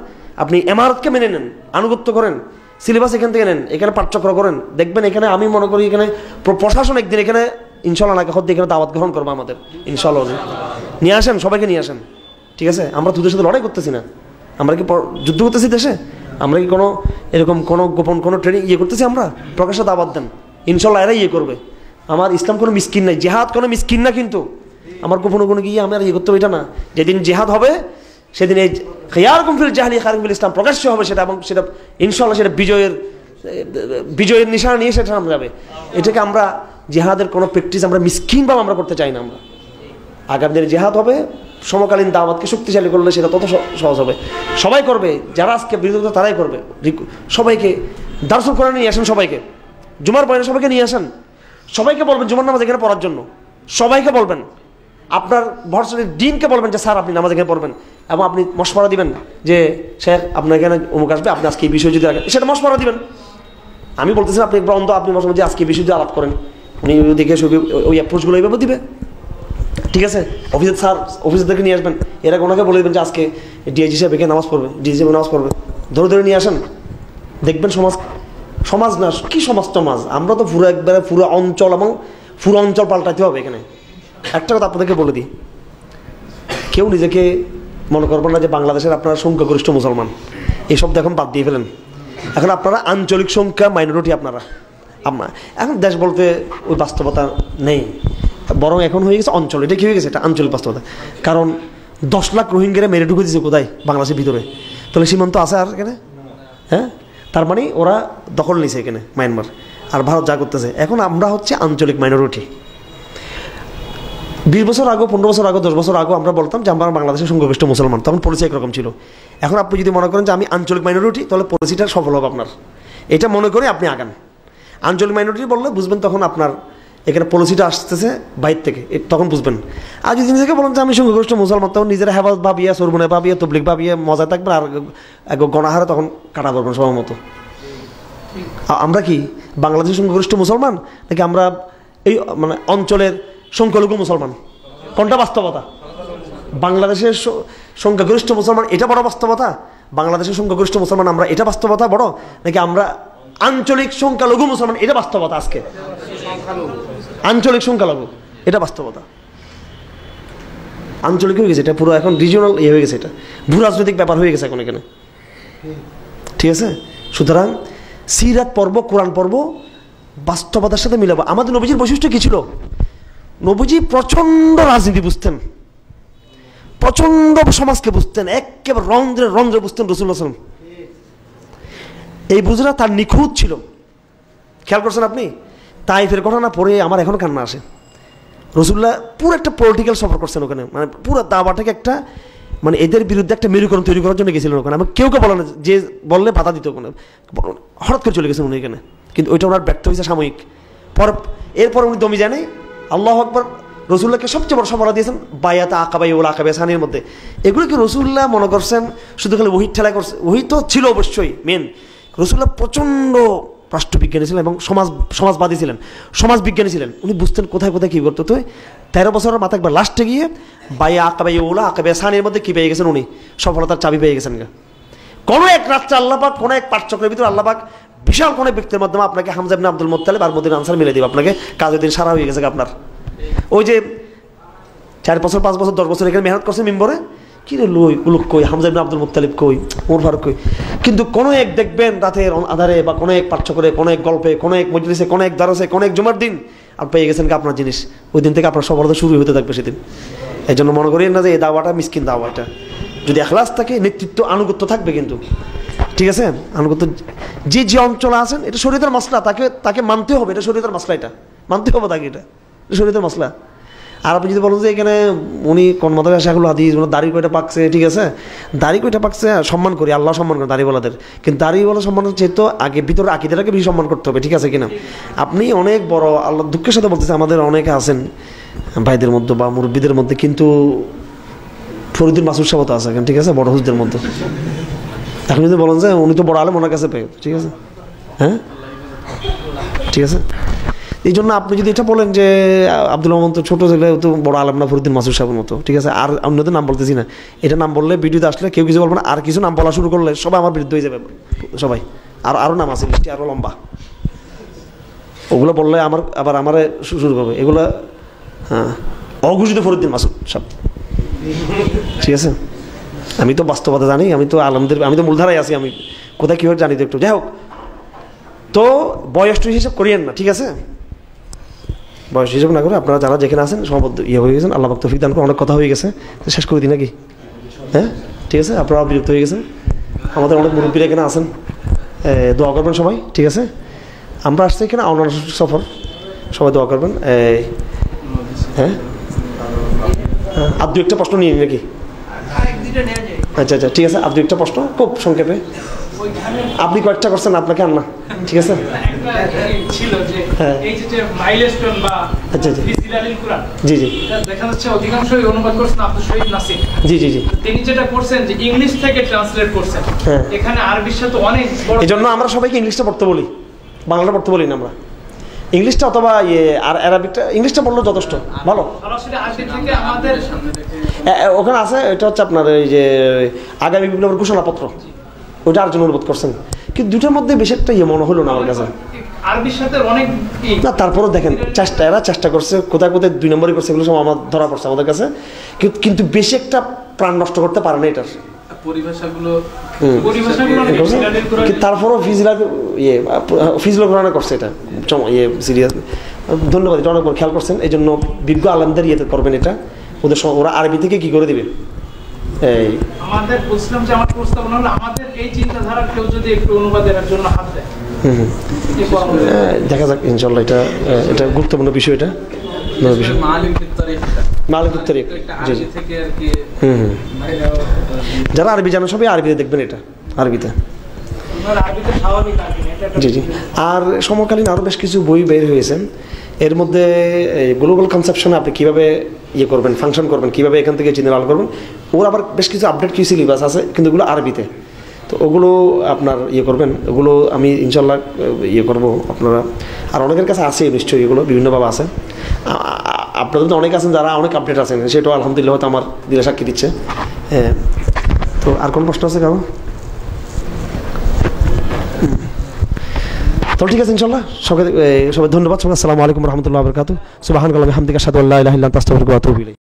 আপনি এমারতকে মেনে নেন, আনুগত্য করেন, সিলেবাস এখান থেকে নেন, এখানে পাঠচক্র করেন, দেখবেন এখানে আমি মনে করি এখানে প্রশাসন একদিন এখানে ইনশাআল্লাহ নাকি হদ্দে এখানে দাওয়াত গ্রহণ করবো আমাদের ইনশাআল্লাহ। নিয়ে আসেন, সবাইকে নিয়ে আসেন, ঠিক আছে। আমরা তোদের সাথে লড়াই করতেছি না, আমরা কি যুদ্ধ করতেছি দেশে, আমরা কি কোনো এরকম কোনো গোপন কোনো ট্রেনিং ইয়ে করতেছি, আমরা প্রকাশ্যে দাওয়াত দেন, ইনশাআল্লাহ এরা ইয়ে করবে। আমার ইসলাম কোনো মিসকিন নাই, জেহাদ কোনো মিসকিন না, কিন্তু আমার গোপনে কোনো গিয়ে আমি আর ইয়ে করতে হবে এটা না। যেদিন জেহাদ হবে সেদিন এই খিয়ারকুম ফিল জাহলিয়া খায়রুম ফিল ইসলাম প্রকাশ্য হবে সেটা, এবং সেটা ইনশাআল্লাহ সেটা বিজয়ের নিশানা নিয়ে সেটা আমরা যাবে। এটাকে আমরা জেহাদের কোনো প্র্যাকটিস আমরা মিসকিনভাবে আমরা করতে চাই না। আমরা আগামী দিনে জেহাদ হবে, সমকালীন দাওয়াতকে শক্তিশালী করলে সেটা তত সহজ হবে, সবাই করবে, যারা আজকে বিরোধিতা তারাই করবে। সবাইকে দারসুল কোরআন নিয়ে আসেন, সবাইকে জুমার বয়ানে সবাইকে নিয়ে আসেন, সবাইকে বলবেন জুমার নামাজ এখানে পড়ার জন্য, সবাইকে বলবেন, আপনার ভার্সিটির ডিনকে বলবেন যে স্যার আপনি নামাজ এখানে পড়বেন, এবং আপনি মশওয়ারা দিবেন যে স্যার আপনার এখানে অমুক আসবে, আপনি আজকে এই বিষয় যদি রাখেন সেটা মশওয়ারা দিবেন। আমি বলতেছি আপনি একবার অন্ধ, আপনি মশওয়ারা যে আজকে এই বিষয় যদি আলাপ করেন, উনি দেখে ওই অ্যাপ্রোচগুলো এইভাবে দিবে, ঠিক আছে। অফিসের স্যার অফিসেরদেরকে নিয়ে আসবেন, এরা ওনাকে বলে দেবেন যে আজকে ডিআইজি সাহেব এখানে নামাজ পড়বে, ডিআইজি সাহেব নামাজ পড়বে, ধরে ধরে নিয়ে আসেন, দেখবেন সমাজ না কি সমাজ, আমরা তো পুরো একবারে পুরো অঞ্চল এবং পুরো অঞ্চল পাল্টাতে হবে এখানে। একটা কথা আপনাদেরকে বলে দিই, কেউ নিজেকে মনে করবেন না যে বাংলাদেশের আপনারা সংখ্যাগরিষ্ঠ মুসলমান, এইসব এখন বাদ দিয়ে ফেলেন। এখন আপনারা আঞ্চলিক সংখ্যা মাইনরিটি, আপনারা এখন দেশ বলতে ওই বাস্তবতা নেই, বরং এখন হয়ে গেছে অঞ্চল। এটা কি হয়ে গেছে, এটা আঞ্চলিক বাস্তবতা। কারণ 10 লাখ রোহিঙ্গারা মেরে ঢুকে দিয়েছে কোথায়, বাংলাদেশের ভিতরে, তাহলে সীমান্ত আছে আর এখানে, হ্যাঁ, তার মানে ওরা দখল নিছে এখানে মায়ানমার, আর ভারত যা করতেছে। এখন আমরা হচ্ছে আঞ্চলিক মাইনরিটি। 20 বছর আগে, 15 বছর আগে, 10 বছর আগে আমরা বলতাম যে আমরা বাংলাদেশের সংখ্যাগরিষ্ঠ মুসলমান, তখন পলিসি একরকম ছিল। এখন আপনি যদি মনে করেন যে আমি আঞ্চলিক মাইনরিটি, তাহলে পলিসিটা সফল হবে আপনার, এটা মনে করে আপনি আগান। আঞ্চলিক মাইনরিটি বললে বুঝবেন তখন আপনার এখানে পলিসিটা আসতেছে বাইর থেকে, তখন বুঝবেন। আর যদি নিজেকে বলেন যে আমি সংখ্যাগরিষ্ঠ মুসলমান, তখন নিজেরা হেফাজত ভাবিয়া, সরবনে ভাবিয়া, তবলিগ ভাবিয়া মজায় থাকবেন, আর গণাহারে তখন কাটা পড়বেন সবার মতো। আমরা কি বাংলাদেশের সংখ্যাগরিষ্ঠ মুসলমান, নাকি আমরা এই মানে অঞ্চলের সংখ্যালঘু মুসলমান? কোনটা বাস্তবতা? বাংলাদেশের সংখ্যাগরিষ্ঠ মুসলমান এটা বড় বাস্তবতা, বাংলাদেশের সংখ্যাগরিষ্ঠ মুসলমান আমরা এটা বাস্তবতা বড়, নাকি আমরা আঞ্চলিক সংখ্যালঘু মুসলমান এটা বাস্তবতা? আজকে আঞ্চলিক সংখ্যালঘু এটা বাস্তবতা, আঞ্চলিক হয়ে গেছে, এটা পুরো এখন রিজিওনাল ইয়ে হয়ে গেছে, এটা ভূ রাজনৈতিক ব্যাপার হয়ে গেছে এখন এখানে, ঠিক আছে। সুতরাং সিরাত পর্ব, কোরআন পর্ব বাস্তবতার সাথে মিলাবো। আমাদের নবীজির বৈশিষ্ট্য কী ছিল? নবীজি প্রচণ্ড রাজনীতি বুঝতেন, প্রচণ্ড সমাজকে বুঝতেন, একেবারে রন্ধ্রে বুঝতেন রাসূলুল্লাহ সাল্লাল্লাহু আলাইহি ওয়াসাল্লাম। এই বুঝরা তার নিখুঁত ছিল, খেয়াল করছেন আপনি? তাইফের ঘটনা পড়ে আমার এখন কান্না আসে। রাসূলুল্লাহ পুরো একটা পলিটিক্যাল সফর করছেন ওখানে, মানে পুরো দাওয়াটাকে একটা মানে এদের বিরুদ্ধে একটা মেরুকরণ তৈরি করার জন্য গেছিলেন ওখানে। আমি কেউ বলে না, যে বললে বাধা দিত ওখানে, হঠাৎ করে চলে গেছেন উনি এখানে, কিন্তু ওইটা ওনার ব্যর্থ হয়েছে সাময়িক। এরপর উনি দমে যায় নাই। আল্লাহ আকবার, রসুল্লাহকে সবচেয়ে বড় সফলতা দিয়েছেন বায়াত আকাবাই ওল আকাবাই সানির মধ্যে। এগুলো কি রসুল্লাহ মনে করছেন শুধু খালি ওহির ঠেলা করছে? ওহি তো ছিল অবশ্যই মেন। রসুল্লাহ প্রচণ্ড রাষ্ট্রবিজ্ঞানী ছিলেন এবং সমাজবাদী ছিলেন, সমাজবিজ্ঞানী ছিলেন। উনি বুঝতেন কোথায় কোথায় কী করতে। তো 13 বছরের মাথা একবার লাস্টে গিয়ে বায়া আকাবাই ওলা আকাবাই সানির মধ্যে কী পেয়ে গেছেন উনি? সফলতার চাবি পেয়ে গেছেন। কোনো এক রাত্রে আল্লাপাক কোনো এক পাঠচক্রের ভিতরে আল্লাপাক বিশাল কোনো ব্যক্তির মাধ্যমে আপনাকে হামজা ইবনে আব্দুল মুত্তালিব আর মদিনা আনসার মিলে দিবে আপনাকে। কাজের দিন সারা হয়ে গেছে আপনার। ওই যে 4 বছর 5 বছর 10 বছর এখানে মেহনত করছে মিম্বরে, কি রে লোক কই, হামজা ইবনে আব্দুল মুত্তালিব কই, ওমর ফারুক কই। কিন্তু কোনো এক দেখবেন রাতের আধারে বা কোনো এক পাঠচক্রে, কোনো এক গল্পে, কোনো এক মজলিসে, কোনো এক দারসে, কোনো এক জুমার দিন আপনি পেয়ে গেছেন আপনার জিনিস। ওই দিন থেকে আপনার সফলতা শুরু হতে থাকবে সেদিন। এই জন্য মনে করি না যে এই দাওয়াটা মিসকিন দাওয়া। এটা যদি এখলাস থাকে, নেতৃত্ব আনুগত্য থাকবে কিন্তু, ঠিক আছে? আনুগত্য যে অঞ্চলে আছেন, এটা শরীয়তের মাসলা, তাকে মানতে হবে। এটা শরীয়তের মাসলা, এটা মানতে হবে তাকে, এটা শরীয়তের মাসলা। আর আপনি যদি বলেন যে এখানে উনি কোন মতো শাহুল হাদিস, দাড়ি কয়টা পাকছে, ঠিক আছে, দাড়ি কয়টা পাকছে সম্মান করি, আল্লাহ সম্মান করে দাড়িওয়ালাদের, কিন্তু দাড়িওয়ালা সম্মান যেহেতু আগে ভিতরে আকিদাটাকে বেশি সম্মান করতে হবে, ঠিক আছে কিনা? আপনি অনেক বড়, আল্লাহ দুঃখের সাথে বলতেছে আমাদের অনেকে আছেন ভাইদের মধ্যে বা মুরব্বীদের মধ্যে, কিন্তু ফরিদুল মাসুদ সাহেব তো আছে, ঠিক আছে, বড় হুজদের মধ্যে। এখন যদি বলেন যে উনি তো বড় আলেম, ওনার কাছে পেয়ে, ঠিক আছে, হ্যাঁ, ঠিক আছে। এই জন্য আপনি যদি এটা বলেন যে আব্দুল রহমান তো ছোটো ছেলে, তো বড় আলেম না ফরিদুল মাসুদ সাহেবের মতো, ঠিক আছে। আর অন্যদের নাম বলতেছি না, এটা নাম বললে ভিডিওতে আসলে কেউ কিছু বলবে না। আর কিছু নাম বলা শুরু করলে সবাই আমার বিরুদ্ধে হয়ে যাবে, সবাই। আরও নাম আছে, লিস্টে আরও লম্বা। ওগুলো বললে আবার আমারে শুরু করবে এগুলো। হ্যাঁ, অঘোষিত ফরিদুল মাসুদ সাহেব, ঠিক আছে। আমি তো বাস্তবতা জানি, আমি তো আলমদের, আমি তো মূলধারায় আছি, আমি কোথায় কীভাবে জানি তো একটু। যাই হোক, তো বয়স হিসাব করিয়েন না, ঠিক আছে? বয়স হিসাব না করে আপনারা যারা যেখানে আছেন সমাবদ্ধ হয়ে গেছেন, আল্লাহ পাক তৌফিক দান করে। অনেক কথা হয়ে গেছে, শেষ করে দিই নাকি? হ্যাঁ, ঠিক আছে। আপনারা বিরক্ত হয়ে গেছেন, আমাদের অনেক মুরব্বীরা এখানে আছেন, দোয়া করবেন সবাই, ঠিক আছে। আমরা আসছি এখানে অন্যান্য সফর, সবাই দোয়া করবেন। হ্যাঁ, আর 2-1টা প্রশ্ন নিয়ে নিই নাকি? আচ্ছা আচ্ছা, ঠিক আছে। আর 2-1টা প্রশ্ন খুব সংক্ষেপে। আপনি কয়েকটা করছেন, আপনাকে আর না, ঠিক আছে। ছিল যে এই যে মাইলস্টোন বা ফিজিলালিল কুরআন, জি জি, দেখা যাচ্ছে অধিকাংশই অনুবাদ করছেন আব্দুল শহীদ নাসির, জি জি জি। তিনি যেটা করছেন যে ইংলিশ থেকে ট্রান্সলেট করছেন, এখানে আরবির সাথে অনেক বড়। এই জন্য আমরা সবাইকে ইংলিশটা পড়তে বলি, বাংলাটা পড়তে বলি না আমরা। ইংলিশটা অথবা আর আরবিটা, ইংলিশটা পড়লেও যথেষ্ট ভালো। সরাসরি আরবি থেকে আমাদের ওখানে আছে, এটা হচ্ছে আপনার এই যে আগামী বিপ্লবের ঘোষণাপত্র, ওইটা আর জন্য অনুবাদ করছেন। কিন্তু দুটার মধ্যে বেশি একটা মনে হলো না আমার কাছে। আরবির সাথে অনেক না, তারপরেও দেখেন এরা চেষ্টা করছে, কোথায় কোথায় 2 নম্বরই করছে, এগুলো সব আমার ধরা পড়ছে আমাদের কাছে। কিন্তু বেশি একটা প্রাণ নষ্ট করতে পারে না এটার পরিভাষাগুলো। তারপরও ফিজিলাল কোরআনে করছে এটা, সিরিয়াস। ধন্যবাদ, এটা অনেক খেয়াল করছেন। এই জন্য বিজ্ঞ আলমদের ইয়েতে করবেন এটা, ওরা আরবি থেকে কি করে দিবে। এই আমাদের বুঝলাম যে আমার প্রস্তাবনা হলো আমাদের এই চিন্তাধারা কেউ যদি একটু অনুবাদের জন্য হাত দেয়, দেখা যাক ইনশাল্লাহ। এটা গুরুত্বপূর্ণ বিষয়, এটা যারা আরবি জানেন সবাই আরবিতে দেখবেন, এটা আরবিতে, জি জি। আর সমকালীন আরও বেশ কিছু বই বের হয়েছে, এর মধ্যে গ্লোবাল কনসেপশনে আপনি কীভাবে করবেন, ফাংশন করবেন, কীভাবে এখান থেকে চিন্তা ভালো করবেন। ওর আবার বেশ কিছু আপডেট কিছু সিলেবাস আছে, কিন্তু ওগুলো আরবিতে। তো ওগুলো আপনার করবেন, ওগুলো আমি ইনশাল্লাহ করবো আপনারা। আর অনেকের কাছে আছে নিশ্চয়ই, এগুলো বিভিন্নভাবে আছে। আপনাদের তো অনেক আছেন যারা অনেক আপডেট আছেন, সেটাও আলহামদুলিল্লাহ হয়তো আমার দিলে সাক্ষী দিচ্ছে। হ্যাঁ, তো আর কোন প্রশ্ন আছে কারণ? তো ঠিক আছে ইনশাল্লাহ, সবাই ধন্যবাদ। আসসালামু আলাইকুম রহমতুল্লাহ বরকাতুহু। সুবহানাল্লাহি ওয়া বিহামদিহি আশহাদু আল্লা ইলাহা ইল্লা আনতা আস্তাগফিরুকা ওয়া আতুবু ইলাইক।